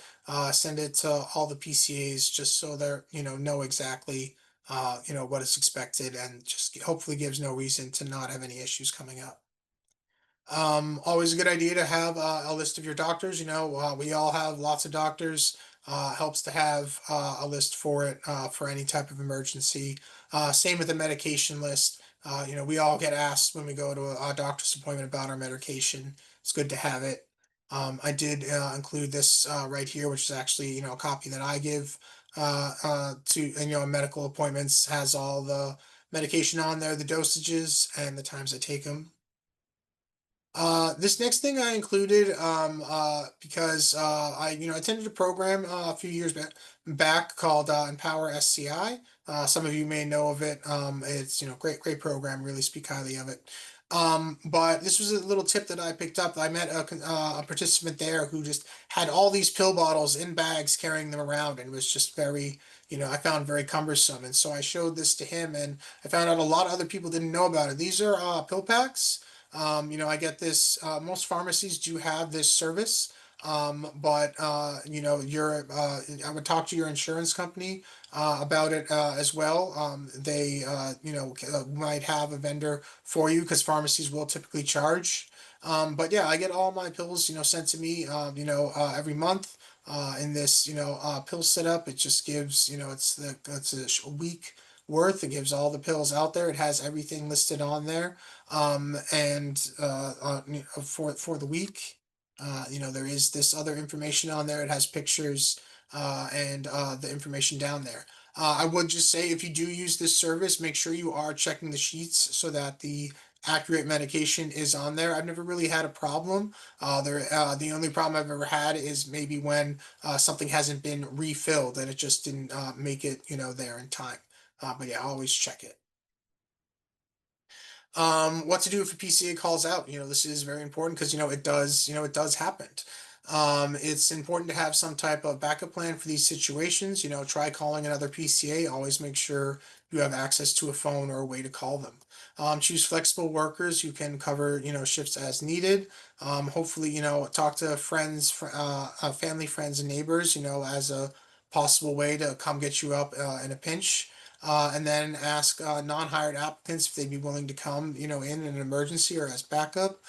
send it to all the PCAs just so they're know exactly what is expected, and just hopefully gives no reason to not have any issues coming up. Always a good idea to have a list of your doctors. We all have lots of doctors. Helps to have a list for it for any type of emergency. Same with the medication list. We all get asked when we go to a doctor's appointment about our medication. It's good to have it. I did include this right here, which is actually a copy that I give to medical appointments. Has all the medication on there, the dosages, and the times I take them. This next thing I included because I attended a program a few years back called Empower SCI. Some of you may know of it. It's great program. Really speak highly of it. But this was a little tip that I picked up. I met a participant there who just had all these pill bottles in bags, carrying them around, and was just very, I found very cumbersome. And so I showed this to him, and I found out a lot of other people didn't know about it. These are pill packs. I get this, most pharmacies do have this service. But I would talk to your insurance company about it as well. They might have a vendor for you because pharmacies will typically charge. But yeah, I get all my pills sent to me every month in this pill setup. It just gives it's a week worth. It gives all the pills out there. It has everything listed on there. And for the week, there is this other information on there. It has pictures and the information down there. I would just say if you do use this service, make sure you are checking the sheets so that the accurate medication is on there. I've never really had a problem. The only problem I've ever had is maybe when something hasn't been refilled and it just didn't make it, there in time. But yeah, always check it. What to do if a PCA calls out? This is very important because it does happen. It's important to have some type of backup plan for these situations. Try calling another PCA. Always make sure you have access to a phone or a way to call them. Choose flexible workers who can cover shifts as needed. Hopefully, talk to friends, family, friends, and neighbors. As a possible way to come get you up in a pinch. And then ask non-hired applicants if they'd be willing to come, in an emergency or as backup.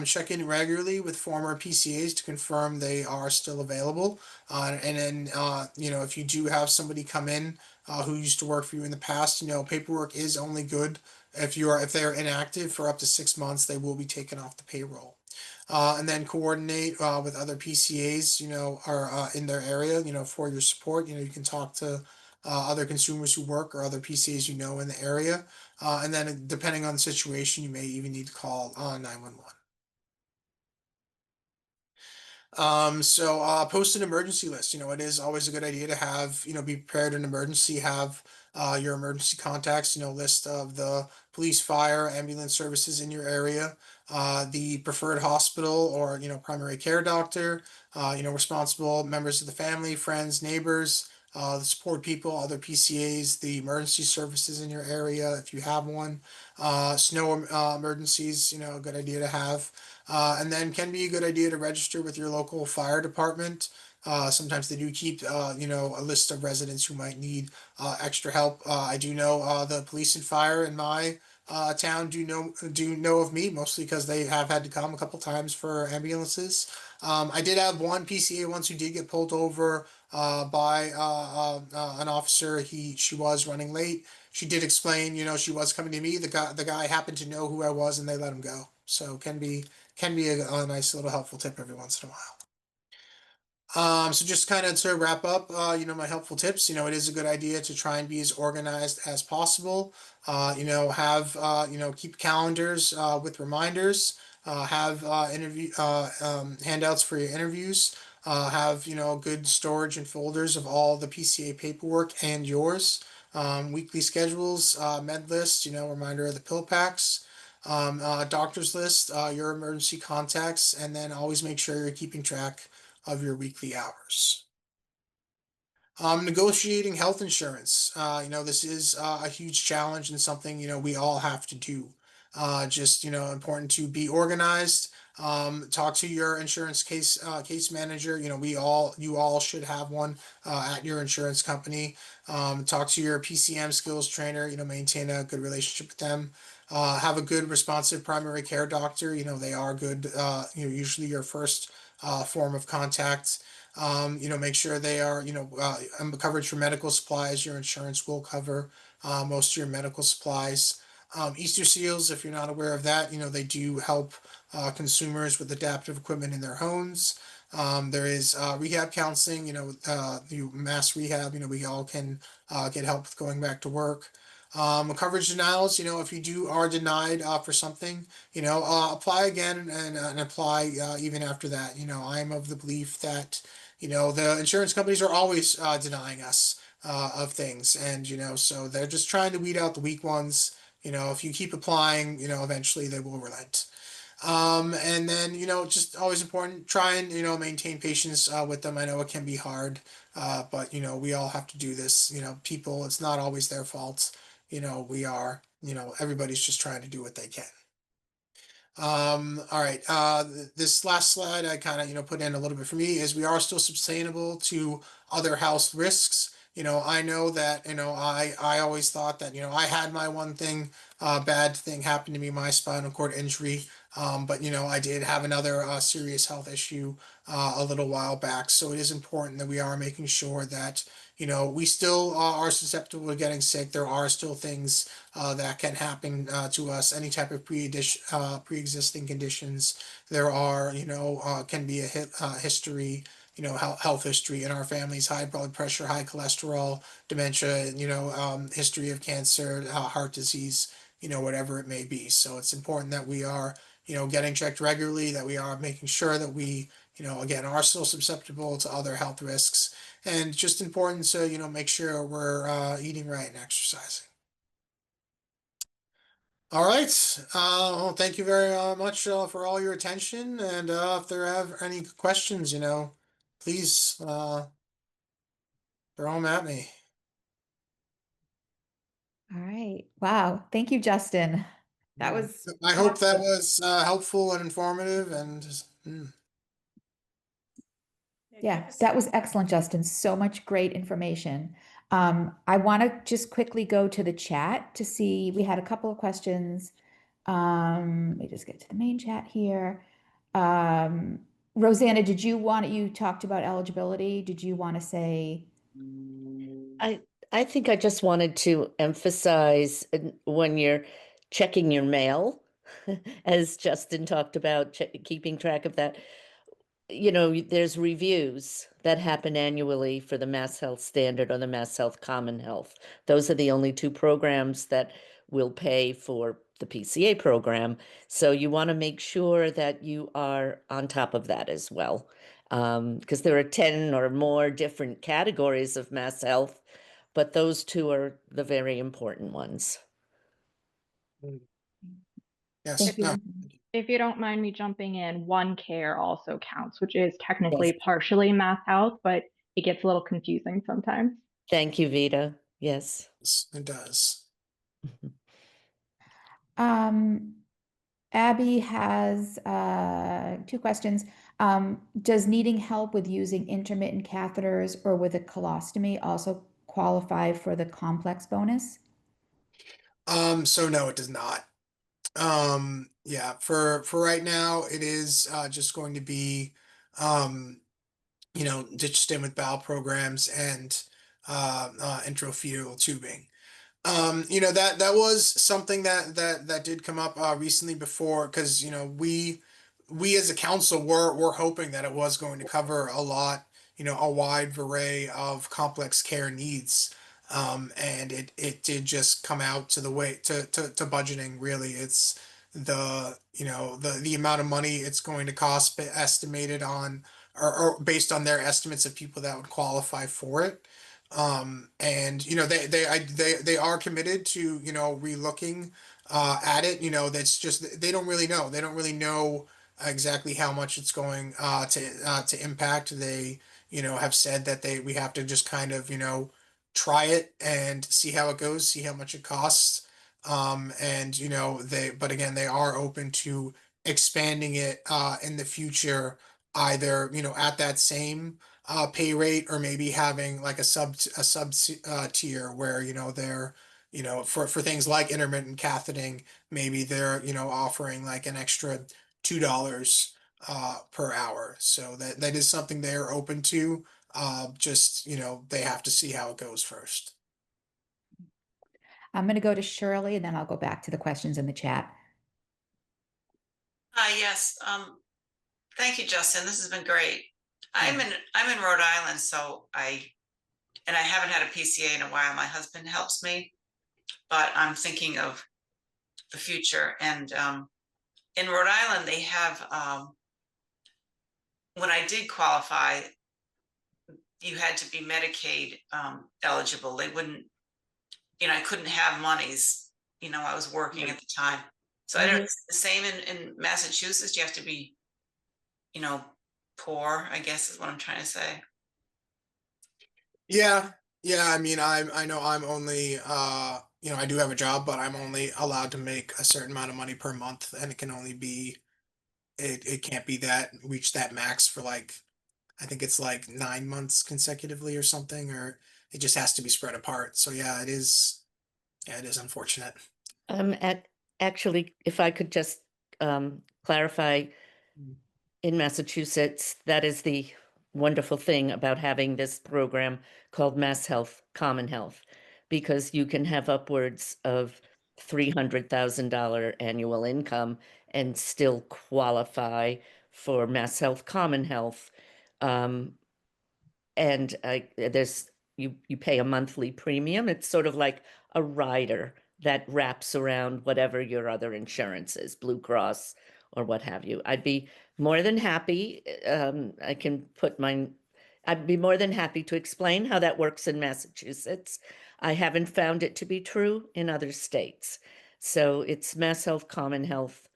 Check in regularly with former PCAs to confirm they are still available. And then, if you do have somebody come in who used to work for you in the past, paperwork is only good if they're inactive for up to 6 months, they will be taken off the payroll. And then coordinate with other PCAs, are in their area, for your support. You can talk to other consumers who work or other PCAs in the area. And then depending on the situation, you may even need to call 911. Post an emergency list. It is always a good idea to have, be prepared in an emergency, have your emergency contacts, list of the police, fire, ambulance services in your area, the preferred hospital or, primary care doctor, responsible members of the family, friends, neighbors, the support people, other PCAs, the emergency services in your area, if you have one, snow emergencies, a good idea to have. And then can be a good idea to register with your local fire department. Sometimes they do keep, a list of residents who might need extra help. I do know the police and fire in my town do know of me mostly because they have had to come a couple times for ambulances. I did have one PCA once who did get pulled over by an officer. She was running late. She did explain, she was coming to me. The guy happened to know who I was, and they let him go. So can be a nice little helpful tip every once in a while. So just kind of to wrap up, my helpful tips, it is a good idea to try and be as organized as possible. Keep calendars with reminders, have interview handouts for your interviews, have, good storage and folders of all the PCA paperwork and yours, weekly schedules, med lists, reminder of the pill packs, doctor's list, your emergency contacts, and then always make sure you're keeping track of your weekly hours. Negotiating health insurance. This is a huge challenge and something, we all have to do. Just, important to be organized. Talk to your insurance case manager. You all should have one at your insurance company. Talk to your PCM skills trainer. Maintain a good relationship with them. Have a good responsive primary care doctor. They are good. Usually your first form of contact. Make sure they are, coverage for medical supplies. Your insurance will cover most of your medical supplies. Easter seals, if you're not aware of that, they do help consumers with adaptive equipment in their homes. There is rehab counseling, the mass rehab, we all can get help with going back to work. Coverage denials, if you are denied for something, apply again and apply even after that. I'm of the belief that, the insurance companies are always denying us of things. And, so they're just trying to weed out the weak ones. If you keep applying, eventually they will relent. And then, just always important, try and, maintain patience with them. I know it can be hard, but, we all have to do this. People, it's not always their fault. Everybody's just trying to do what they can. All right. This last slide I kind of, put in a little bit for me is we are still sustainable to other health risks. I know that, I always thought that, I had my one thing, bad thing happen to me, my spinal cord injury. But, I did have another serious health issue a little while back. So it is important that we are making sure that, we still are susceptible to getting sick. There are still things that can happen to us, any type of pre-existing conditions. There are, can be a history, health history in our families, high blood pressure, high cholesterol, dementia, history of cancer, heart disease, whatever it may be. So it's important that we are, getting checked regularly, that we are making sure that we, again, are still susceptible to other health risks, and just important to, make sure we're eating right and exercising. All right. Well, thank you very much for all your attention. And if there are any questions, please throw them at me. All right. Wow. Thank you, Justin. That was I hope that was helpful and informative. And yeah, that was excellent, Justin. So much great information. I want to just quickly go to the chat to see, we had a couple of questions. Let me just get to the main chat here. Rosanna, you talked about eligibility. Did you want to say? I think I just wanted to emphasize when you're checking your mail, as Justin talked about, keeping track of that, there's reviews that happen annually for the Mass Health Standard or the Mass Health Common Health. Those are the only two programs that will pay for the PCA program. So you want to make sure that you are on top of that as well. Because there are 10 or more different categories of Mass Health, but those two are the very important ones. yes. Thank you. If you don't mind me jumping in, One Care also counts, which is technically Yes. partially Mass Health, but it gets a little confusing sometimes. Thank you, Vita. Yes. It does. Abby has two questions. Does needing help with using intermittent catheters or with a colostomy also qualify for the complex bonus? So no, it does not. Yeah, for right now, it is just going to be, ditched in with bowel programs and intrafetal tubing. That was something that did come up recently before, because we as a council were hoping that it was going to cover a lot, a wide array of complex care needs. And it did just come out to the way to budgeting. Really, it's the amount of money it's going to cost, estimated on, or based on their estimates of people that would qualify for it. And they are committed to relooking at it. That's just, they don't really know. They don't really know exactly how much it's going to impact. They have said that we have to just kind of try it and see how it goes, see how much it costs. And but again, they are open to expanding it in the future, either at that same pay rate, or maybe having like a sub tier where they're for things like intermittent catheting, maybe they're offering like an extra $2 per hour. So that is something they're open to. Just they have to see how it goes first. I'm going to go to Shirley and then I'll go back to the questions in the chat. Hi, yes. Thank you, Justin. This has been great. I'm in Rhode Island, so I haven't had a PCA in a while. My husband helps me, but I'm thinking of the future. And in Rhode Island, they have when I did qualify, you had to be Medicaid eligible. They wouldn't, I couldn't have monies. I was working at the time. So I don't, it's the same in Massachusetts. You have to be, poor, I guess is what I'm trying to say. Yeah. I mean, I know I'm only I do have a job, but I'm only allowed to make a certain amount of money per month, and it can only be it can't be that reach that max for like, I think it's like 9 months consecutively or something, or it just has to be spread apart. So yeah, it is unfortunate. Actually, if I could just clarify, in Massachusetts, that is the wonderful thing about having this program called Mass Health Common Health, because you can have upwards of $300,000 annual income and still qualify for Mass Health Common Health. And there's you pay a monthly premium. It's sort of like a rider that wraps around whatever your other insurance is, Blue Cross or what have you. I'd be more than happy, I'd be more than happy to explain how that works in Massachusetts. I haven't found it to be true in other states. So it's Mass Health, Common Health.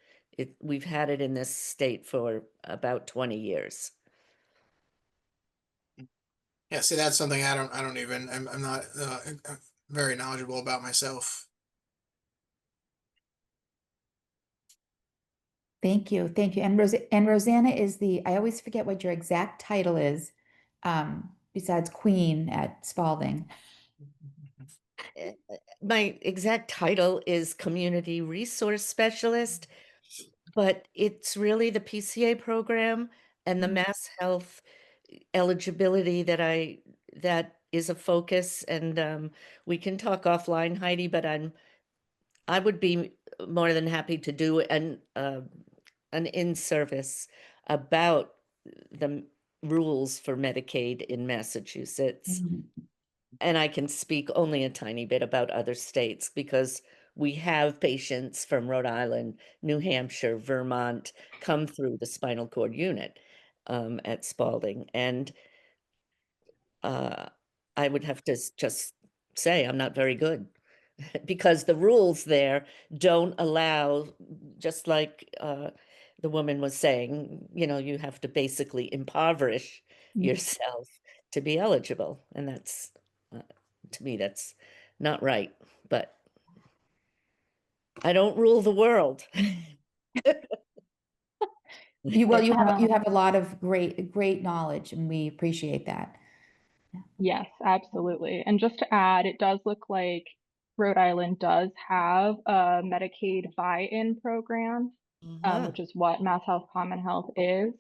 We've had it in this state for about 20 years. Yeah, see, that's something I'm not very knowledgeable about myself. Thank you. Thank you. And Rosanna is I always forget what your exact title is, besides Queen at Spalding. My exact title is Community Resource Specialist, but it's really the PCA program and the Mass Health eligibility that is a focus. And we can talk offline, Heidi, but I would be more than happy to do an in-service about the rules for Medicaid in Massachusetts. And I can speak only a tiny bit about other states because we have patients from Rhode Island, New Hampshire, Vermont come through the spinal cord unit at Spalding. And I would have to just say I'm not very good because the rules there don't allow, just like the woman was saying, you have to basically impoverish yourself to be eligible. And that's, to me, that's not right. But I don't rule the world. You have a lot of great knowledge, and we appreciate that. Yes, absolutely. And just to add, it does look like Rhode Island does have a Medicaid buy-in program, which is what Mass Health Common Health is.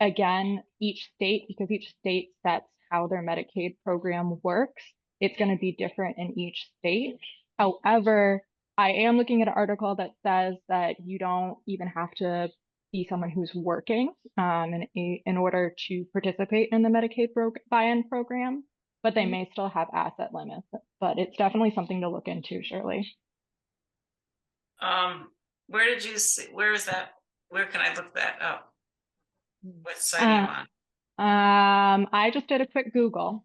Again, because each state sets how their Medicaid program works, it's going to be different in each state. However, I am looking at an article that says that you don't even have to be someone who's working in order to participate in the Medicaid buy-in program, but they may still have asset limits. But it's definitely something to look into, Shirley. Where did you see? Where is that? Where can I look that up? What site are you on? I just did a quick Google.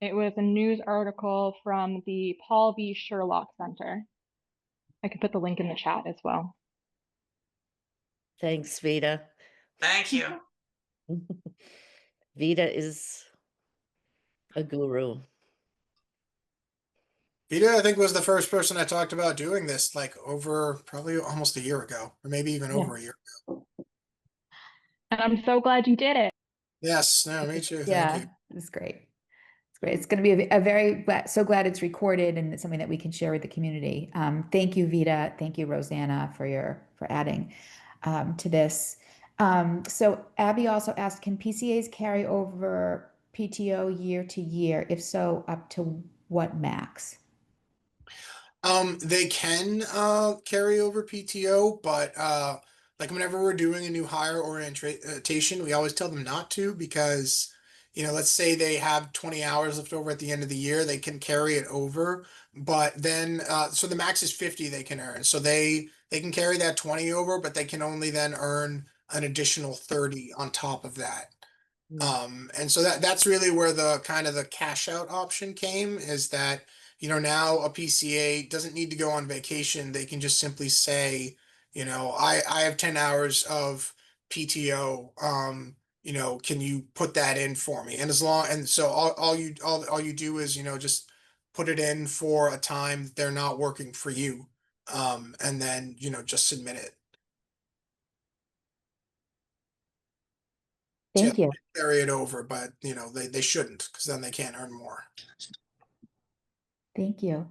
It was a news article from the Paul V. Sherlock Center. I could put the link in the chat as well. Thanks, Vita. Thank you. Vita is a guru. Vita, I think, was the first person I talked about doing this, like over probably almost a year ago, or maybe even over a year ago. And I'm so glad you did it. Yes, no, me too. Yeah, Thank you. it's great. It's great. It's going to be so glad it's recorded and it's something that we can share with the community. Thank you, Vita. Thank you, Rosanna, for adding to this. So Abby also asked, can PCAs carry over PTO year to year? If so, up to what max? They can carry over PTO, but like whenever we're doing a new hire orientation, we always tell them not to because, let's say they have 20 hours left over at the end of the year, they can carry it over, but then so the max is 50 they can earn. So they can carry that 20 over, but they can only then earn an additional 30 on top of that. And so that's really where the kind of the cash out option came, is that now a PCA doesn't need to go on vacation. They can just simply say, I have 10 hours of PTO. Can you put that in for me? And so all you do is, just put it in for a time that they're not working for you. And then, just submit it. Thank you. Carry it over, but they shouldn't, because then they can't earn more. Thank you.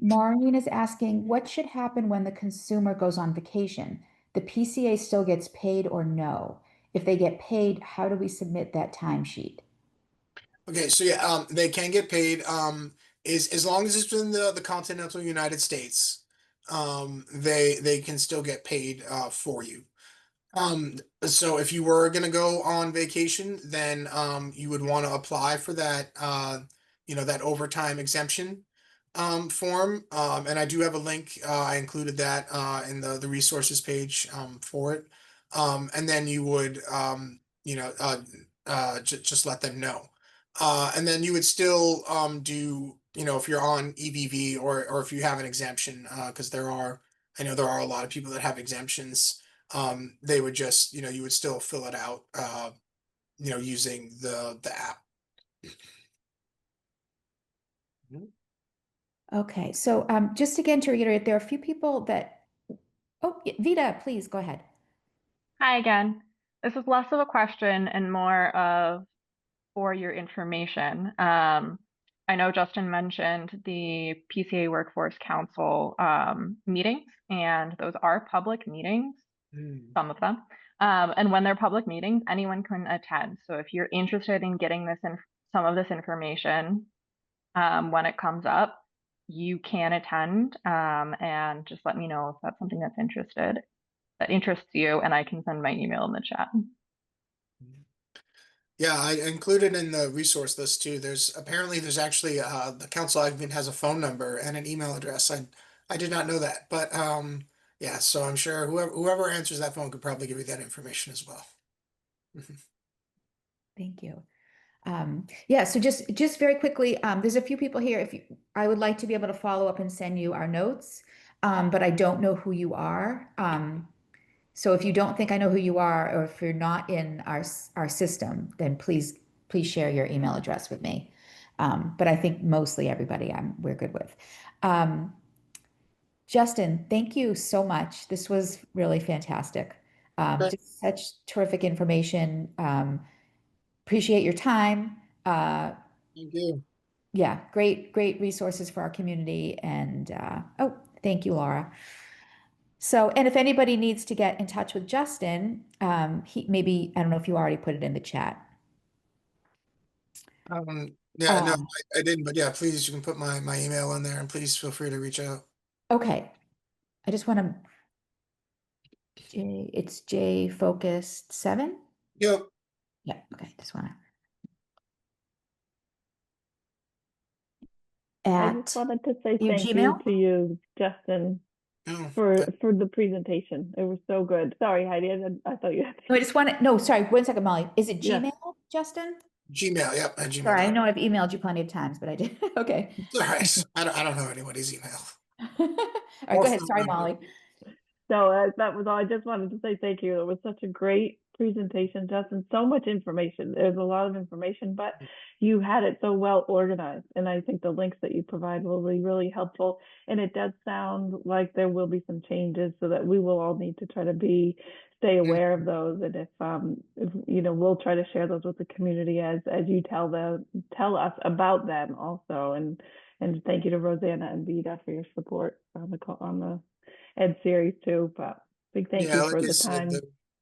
Maureen is asking, what should happen when the consumer goes on vacation? The PCA still gets paid or no? If they get paid, how do we submit that timesheet? Okay, so yeah, they can get paid. Is as long as it's within the continental United States, they can still get paid for you. So if you were gonna go on vacation, then you would want to apply for that that overtime exemption form. And I do have a link. I included that in the resources page for it. And then you would just let them know. And then you would still do, if you're on EBV or if you have an exemption, because I know there are a lot of people that have exemptions. They would just, you would still fill it out, using the app. Okay, so just again to reiterate, there are a few people that, oh, Vita, please go ahead. Hi again. This is less of a question and more of for your information. I know Justin mentioned the PCA Workforce Council meetings, and those are public meetings, some of them. And when they're public meetings, anyone can attend. So if you're interested in getting some of this information when it comes up, you can attend, and just let me know if that's something that interests you, and I can send my email in the chat. Yeah, I included in the resource list too. There's actually the council admin has a phone number and an email address. I did not know that, but yeah, so I'm sure whoever answers that phone could probably give you that information as well. Thank you. Yeah, so just very quickly, there's a few people here. I would like to be able to follow up and send you our notes, but I don't know who you are. So if you don't think I know who you are, or if you're not in our system, then please share your email address with me. But I think mostly everybody we're good with. Justin, thank you so much. This was really fantastic. Just such terrific information. Appreciate your time. Thank you. Yeah, great resources for our community. And oh, thank you, Laura. So, and if anybody needs to get in touch with Justin, maybe, I don't know if you already put it in the chat. Yeah, no, I didn't, but yeah, please, you can put my email in there, and please feel free to reach out. Okay. I just want to, it's JFocused7? Yep. Yeah, okay, just want to. I just wanted to say your thank Gmail? you to you, Justin, for the presentation. It was so good. Sorry, Heidi, I thought you had to. No, I just want to, no, sorry, 1 second, Molly. Is it Gmail, Yeah. Justin? Gmail, yep, at Gmail. Sorry, I know I've emailed you plenty of times, but I did. Okay. All right. I don't know anybody's email. All right, go ahead. Sorry, Molly. No, that was all. I just wanted to say thank you. It was such a great presentation, Justin. So much information. There's a lot of information, but you had it so well organized. And I think the links that you provide will be really helpful. And it does sound like there will be some changes, so that we will all need to try to stay aware of those. And if we'll try to share those with the community as you tell us about them also. And thank you to Rosanna and Vita for your support on the Ed series too. But big thank you for the time.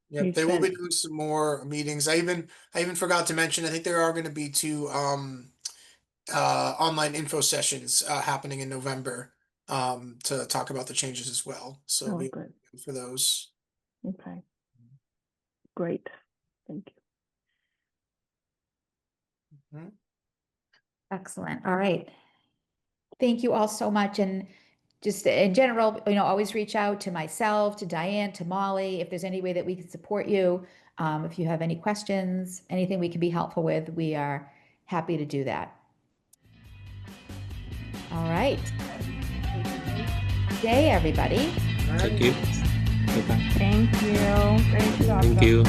They will be doing some more meetings. I even forgot to mention, I think there are going to be 2 online info sessions happening in November to talk about the changes as well. So be good for those. Okay. Great. Thank you. Excellent. All right. Thank you all so much. And just in general, always reach out to myself, to Diane, to Molly, if there's any way that we can support you. If you have any questions, anything we can be helpful with, we are happy to do that. All right. Good day, everybody. Thank you. Thank you. Great job. Thank you.